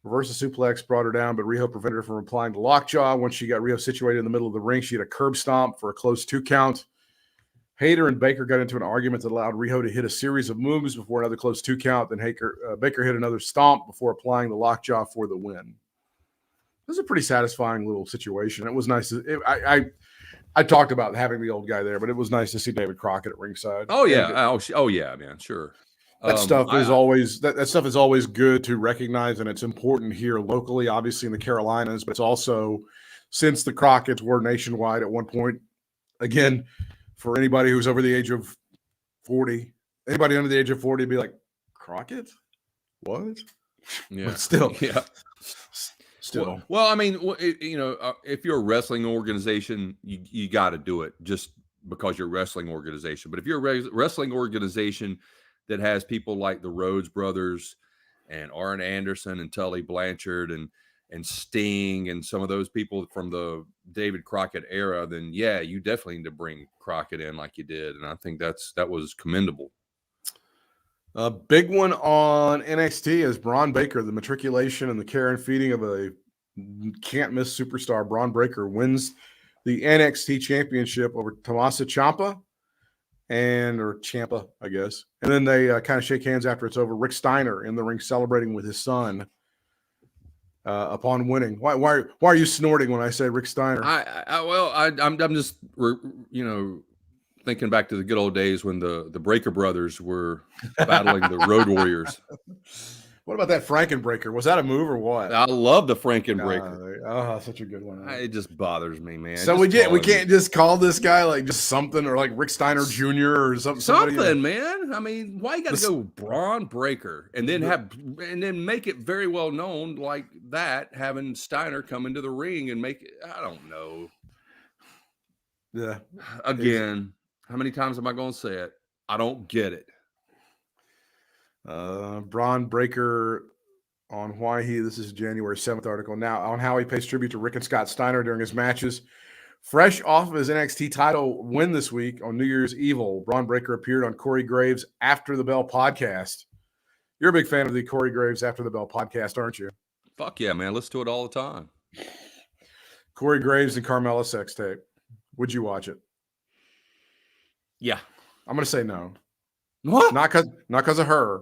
reverse a suplex, brought her down, but Riho prevented her from applying the lockjaw. Once she got Riho situated in the middle of the ring, she had a curb stomp for a close 2 count. Hayter and Baker got into an argument that allowed Riho to hit a series of moves before another close 2 count. Then Baker hit another stomp before applying the lockjaw for the win. It was a pretty satisfying little situation. It was nice. I talked about having the old guy there, but it was nice to see David Crockett at ringside. Oh yeah, oh yeah, man, sure. That stuff is always that stuff is always good to recognize, and it's important here locally, obviously in the Carolinas, but it's also, since the Crockett's were nationwide at one point. Again, for anybody who's over the age of 40, anybody under the age of 40 would be like, Crockett? What? Yeah. But still. Yeah. Still. Well, I mean, if you're a wrestling organization, you got to do it just because you're a wrestling organization. But if you're a wrestling organization that has people like the Rhodes brothers and Arn Anderson and Tully Blanchard and Sting and some of those people from the David Crockett era, then yeah, you definitely need to bring Crockett in like you did. And I think that was commendable. A big one on NXT is Braun Baker. The matriculation and the care and feeding of a can't-miss superstar. Braun Baker wins the NXT championship over Tommaso Ciampa, or Ciampa, I guess. And then they kind of shake hands after it's over. Rick Steiner in the ring celebrating with his son upon winning. Why are you snorting when I say Rick Steiner? I'm just thinking back to the good old days when the Breaker brothers were battling the Road Warriors. What about that Frankenbreaker? Was that a move or what? I love the Frankenbreaker. Such a good one. It just bothers me, man. So we can't just call this guy like just something, or like Rick Steiner Jr. or something. Something, man. I mean, why you got to go Braun Breaker and then make it very well known like that, having Steiner come into the ring and make it? I don't know. Yeah. Again, how many times am I going to say it? I don't get it. Braun Breaker on why this is January 7th article now, on how he pays tribute to Rick and Scott Steiner during his matches. Fresh off of his NXT title win this week on New Year's Evil, Braun Breaker appeared on Corey Graves' After the Bell podcast. You're a big fan of the Corey Graves' After the Bell podcast, aren't you? Fuck yeah, man. Listen to it all the time. Corey Graves and Carmella sex tape. Would you watch it? Yeah. I'm going to say no. What? Not because of her.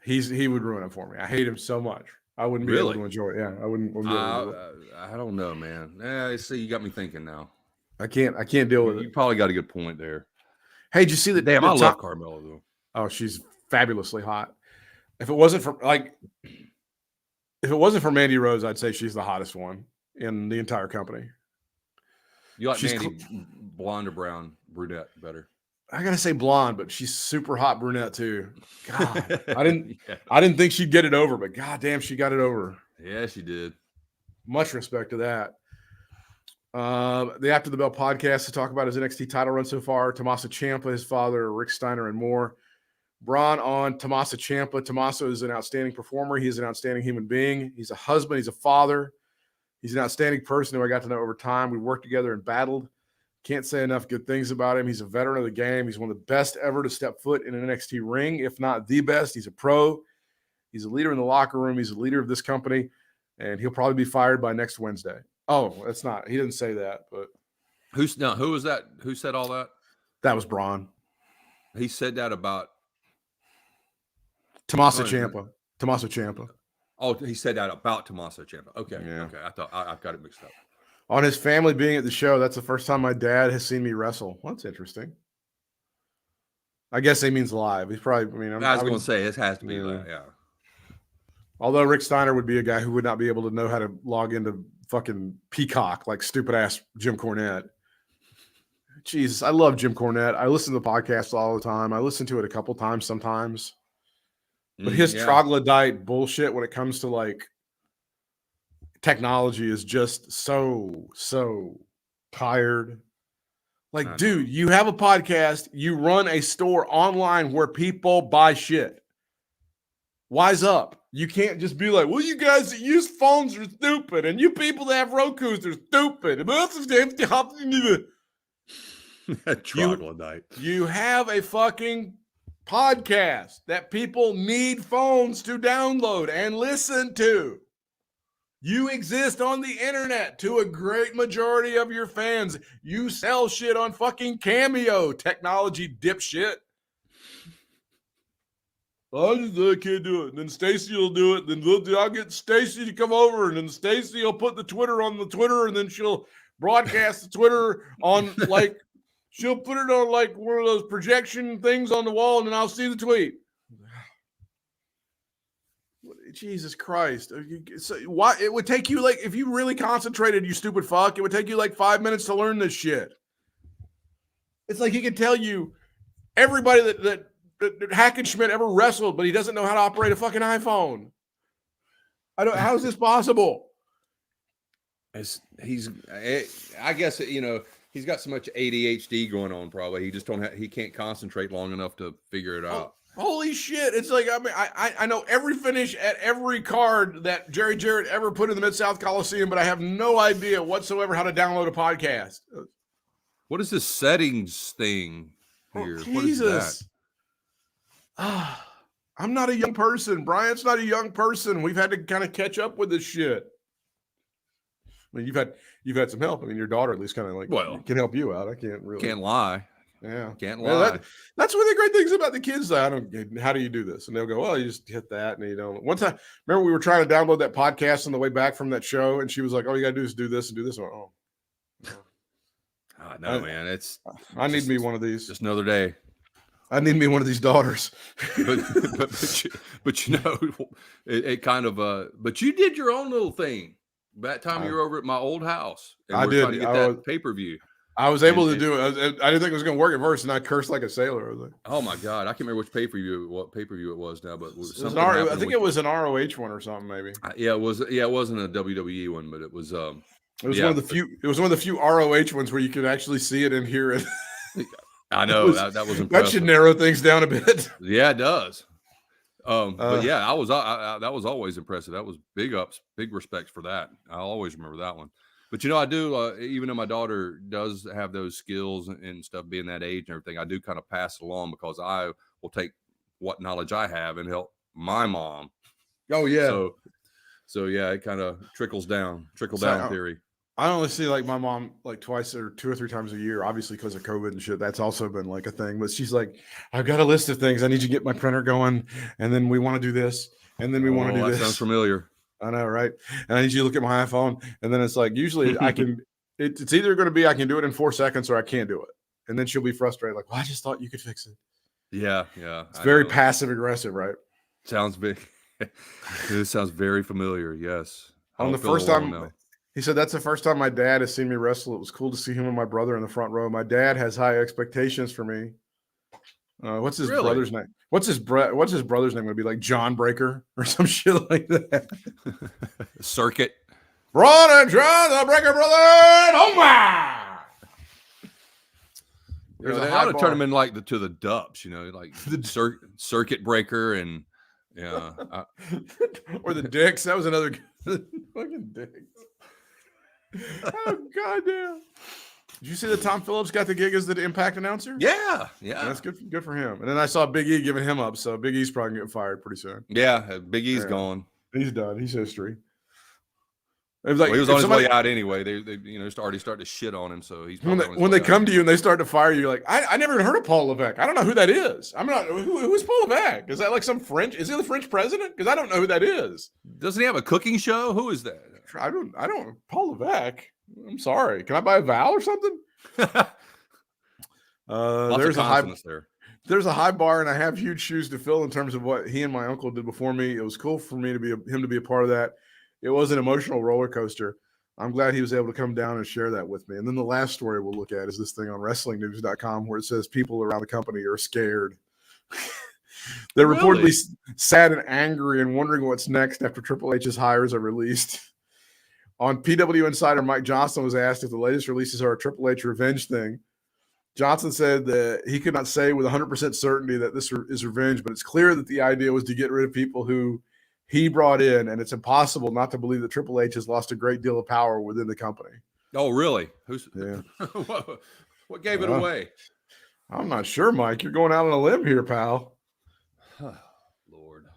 He would ruin it for me. I hate him so much. I wouldn't be able to enjoy it. Yeah, I wouldn't be able to. I don't know, man. See, you got me thinking now. I can't deal with it. You probably got a good point there. Hey, did you see that? Damn, I love Carmella though. Oh, she's fabulously hot. If it wasn't for Mandy Rose, I'd say she's the hottest one in the entire company. You like Mandy blonde or brown, brunette better? I gotta say blonde, but she's super hot brunette too. God, I didn't think she'd get it over, but god damn, she got it over. Yeah, she did. Much respect to that. The After the Bell podcast to talk about his NXT title run so far. Tommaso Ciampa, his father, Rick Steiner, and more. Braun on Tommaso Ciampa. Tommaso is an outstanding performer. He is an outstanding human being. He's a husband. He's a father. He's an outstanding person who I got to know over time. We worked together and battled Can't say enough good things about him. He's a veteran of the game. He's one of the best ever to step foot in an NXT ring, if not the best. He's a pro. He's a leader in the locker room. He's a leader of this company, and he'll probably be fired by next Wednesday. Oh, that's not. He didn't say that, but who was that? Who said all that? That was Braun. He said that about Tommaso Ciampa. Tommaso Ciampa. Oh, he said that about Tommaso Ciampa. Okay, yeah. Okay. I thought I've got it mixed up. On his family being at the show, that's the first time my dad has seen me wrestle. Well, that's interesting. I guess he means live. He's probably. I was going to say this has to be live. Yeah. Although Rick Steiner would be a guy who would not be able to know how to log into fucking Peacock like stupid ass Jim Cornette. Jesus, I love Jim Cornette. I listen to the podcast all the time. I listen to it a couple times sometimes. But his troglodyte bullshit when it comes to like technology is just so tired. Like, dude, you have a podcast, you run a store online where people buy shit. Wise up. You can't just be like, well, you guys that use phones are stupid, and you people that have Rokus are stupid. Troglodyte. You have a fucking podcast that people need phones to download and listen to. You exist on the internet to a great majority of your fans. You sell shit on fucking Cameo, technology dipshit. I can't do it. And then Stacy will do it. Then I'll get Stacy to come over, and then Stacy will put the Twitter on the Twitter, and then she'll broadcast the Twitter on like she'll put it on like one of those projection things on the wall, and then I'll see the tweet. Jesus Christ. So why it would take you like if you really concentrated, you stupid fuck, it would take you like 5 minutes to learn this shit. It's like he can tell you everybody that Hackenschmidt ever wrestled, but he doesn't know how to operate a fucking iPhone. How is this possible? I guess, he's got so much ADHD going on. Probably he just he can't concentrate long enough to figure it out. Holy shit. It's like, I know every finish at every card that Jerry Jarrett ever put in the Mid-South Coliseum, but I have no idea whatsoever how to download a podcast. What is this settings thing here? Oh, Jesus. I'm not a young person. Bryant's not a young person. We've had to kind of catch up with this shit. I mean, you've had some help. I mean, your daughter at least kind of like can help you out. I can't lie. Yeah, can't lie. That's one of the great things about the kids. How do you do this? And they'll go, well, you just hit that, and you don't. One time, remember we were trying to download that podcast on the way back from that show, and she was like, "Oh, you got to do is do this and do this." I went, oh, no, man, I need me one of these. Just another day. I need me one of these daughters. but it kind of but you did your own little thing that time you were over at my old house. And I did. Trying to get that pay-per-view. I was able to do it. I didn't think it was going to work at first, and I cursed like a sailor. I was like, "Oh my god, I can't remember which pay-per-view it was now, but I think it was an ROH one or something, maybe. Yeah, it was. Yeah, it wasn't a WWE one, but it was. It was one of the few. It was one of the few ROH ones where you could actually see it and hear it. I know that was impressive. That should narrow things down a bit. Yeah, it does. But yeah, that was always impressive. That was big ups, big respects for that. I'll always remember that one. But I do, even though my daughter does have those skills and stuff, being that age and everything, I do kind of pass it along because I will take what knowledge I have and help my mom. Oh yeah. So yeah, it kind of trickle down theory. I only see like my mom like twice or 2 or 3 times a year, obviously because of COVID and shit. That's also been like a thing. But she's like, I've got a list of things. I need you to get my printer going. And then we want to do this. And then we want to do this. That sounds familiar. I know, right? And I need you to look at my iPhone. And then it's like, usually I can, it's either going to be I can do it in 4 seconds or I can't do it. And then she'll be frustrated. Like, well, I just thought you could fix it. Yeah. It's very passive aggressive, right? Sounds big. It sounds very familiar. Yes. On the first time. He said, that's the first time my dad has seen me wrestle. It was cool to see him and my brother in the front row. My dad has high expectations for me. What's his brother's name? What's his brother's name going to be? Like John Breaker or some shit like that? Circuit. Braun and John, the Breaker brother. Oh my! They ought to turn him in like to the Dubs, like the Circuit Breaker and or the Dicks. That was another fucking Dicks. Oh goddamn! Did you see that Tom Phillips got the gig as the Impact announcer? Yeah. That's good for him. And then I saw Big E giving him up, so Big E's probably getting fired pretty soon. Yeah, Big E's gone. He's done. He's history. It was like he was on his way out anyway. They already started to shit on him, so he's when they come to you and they start to fire you, you're like, I never even heard of Paul Levesque. I don't know who that is. I'm not. Who's Paul Levesque? Is that like some French? Is he the French president? Because I don't know who that is. Doesn't he have a cooking show? Who is that? I don't. Paul Levesque. I'm sorry. Can I buy a vowel or something? There's a high bar, and I have huge shoes to fill in terms of what he and my uncle did before me. It was cool for me to be him to be a part of that. It was an emotional roller coaster. I'm glad he was able to come down and share that with me. And then the last story we'll look at is this thing on WrestlingNews.com where it says people around the company are scared. They're reportedly sad and angry and wondering what's next after Triple H's hires are released. On PW Insider, Mike Johnson was asked if the latest releases are a Triple H revenge thing. Johnson said that he could not say with 100% certainty that this is revenge, but it's clear that the idea was to get rid of people who he brought in, and it's impossible not to believe that Triple H has lost a great deal of power within the company. Oh, really? Yeah. What gave it away? I'm not sure, Mike. You're going out on a limb here, pal. Lord.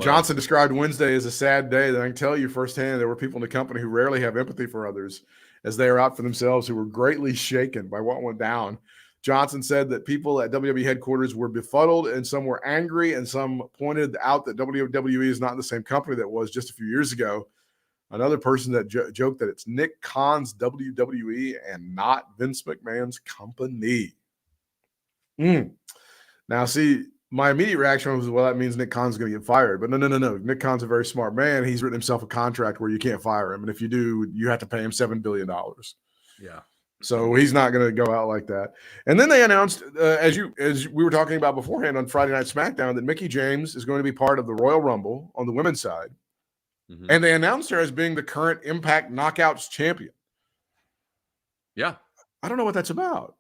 Johnson described Wednesday as a sad day that I can tell you firsthand there were people in the company who rarely have empathy for others as they are out for themselves who were greatly shaken by what went down. Johnson said that people at WWE headquarters were befuddled and some were angry and some pointed out that WWE is not the same company that was just a few years ago. Another person that joked that it's Nick Khan's WWE and not Vince McMahon's company. Now, see, my immediate reaction was, well, that means Nick Khan's going to get fired. But no. Nick Khan's a very smart man. He's written himself a contract where you can't fire him. And if you do, you have to pay him $7 billion. Yeah. So he's not going to go out like that. And then they announced, as we were talking about beforehand on Friday Night SmackDown, that Mickie James is going to be part of the Royal Rumble on the women's side. Mm-hmm. And they announced her as being the current Impact Knockouts champion. Yeah. I don't know what that's about.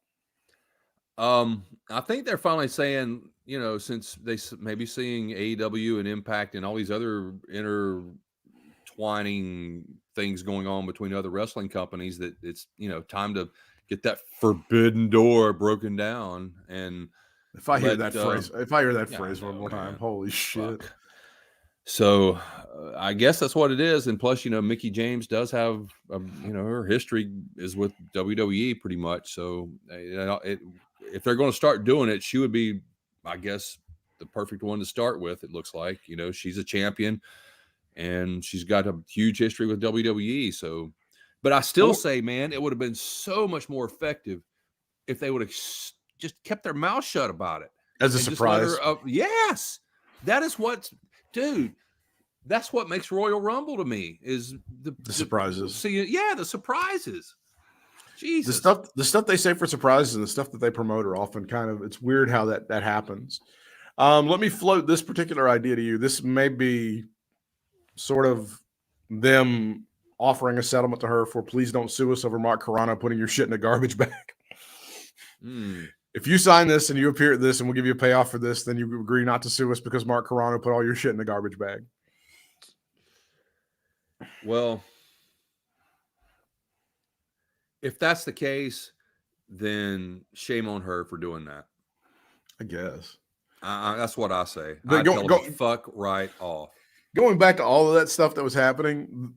I think they're finally saying, since they may be seeing AEW and Impact and all these other intertwining things going on between other wrestling companies, that it's, time to get that forbidden door broken down. And if I hear that phrase one more time, holy shit. Fuck. So I guess that's what it is. And plus, Mickie James does have, her history is with WWE pretty much. So if they're going to start doing it, she would be, I guess, the perfect one to start with. It looks like, she's a champion and she's got a huge history with WWE. So, but I still say, man, it would have been so much more effective if they would have just kept their mouth shut about it. As a surprise. Yes. That is dude, that's what makes Royal Rumble to me is the surprises. The surprises. Jesus. The stuff they say for surprises and the stuff that they promote are often it's weird how that happens. Let me float this particular idea to you. This may be sort of them offering a settlement to her for please don't sue us over Mark Carrano putting your shit in a garbage bag. If you sign this and you appear at this and we'll give you a payoff for this, then you agree not to sue us because Mark Carrano put all your shit in the garbage bag. Well, if that's the case, then shame on her for doing that. I guess. That's what I say. But fuck right off. Going back to all of that stuff that was happening,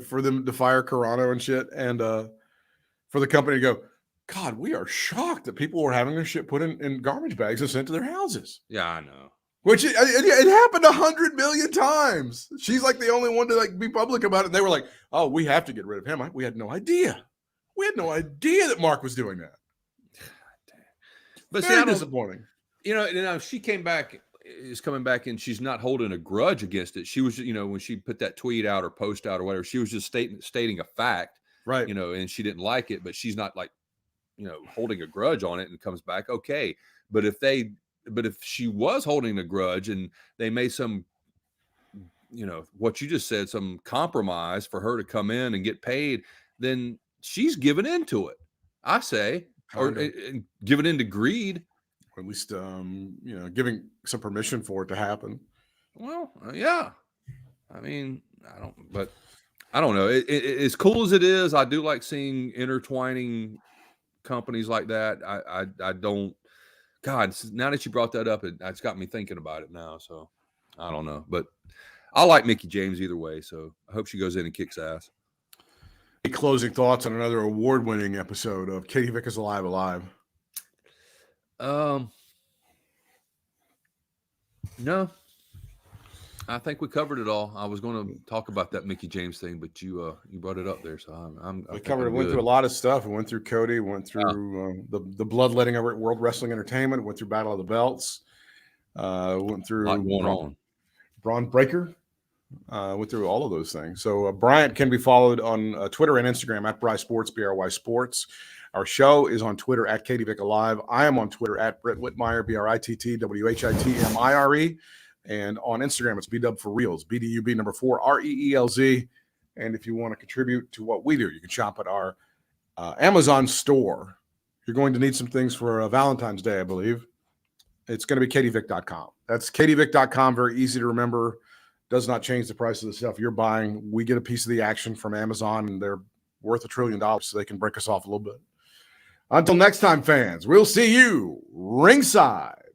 for them to fire Carrano and shit, and for the company to go, God, we are shocked that people were having their shit put in garbage bags and sent to their houses. Yeah, I know. Which it happened 100 million times. She's like the only one to be public about it. And they were like, "Oh, we have to get rid of him." We had no idea. We had no idea that Mark was doing that. But very disappointing. She is coming back, and she's not holding a grudge against it. She was, when she put that tweet out or post out or whatever, she was just stating a fact, right? And she didn't like it, but she's not like, holding a grudge on it and comes back. Okay. But if she was holding a grudge and they made some, what you just said, some compromise for her to come in and get paid, then she's given into it, I say, or given into greed. Or at least, giving some permission for it to happen. Well, yeah. I mean, I don't know. As cool as it is, I do like seeing intertwining companies like that. I don't. God, now that you brought that up, it's got me thinking about it now. So I don't know, but I like Mickie James either way. So I hope she goes in and kicks ass. Any closing thoughts on another award-winning episode of Katie Vick is Alive? No, I think we covered it all. I was going to talk about that Mickie James thing, but you brought it up there, so we covered. Went through a lot of stuff. We went through Cody. Went through the bloodletting over at World Wrestling Entertainment. Went through Battle of the Belts. Went through Braun Breaker. Went through all of those things. So Bryant can be followed on Twitter and Instagram at Bry Sports, BRY Sports. Our show is on Twitter at Katie Vick Alive. I am on Twitter at Britt Whitmire, BRITTWHITMIRE. And on Instagram, it's BDub for Reels, BDUB number 4, REELZ. And if you want to contribute to what we do, you can shop at our Amazon store. You're going to need some things for Valentine's Day, I believe. It's going to be katievick.com. That's katievick.com. Very easy to remember. Does not change the price of the stuff you're buying. We get a piece of the action from Amazon, and they're worth $1 trillion, so they can break us off a little bit. Until next time, fans, we'll see you ringside.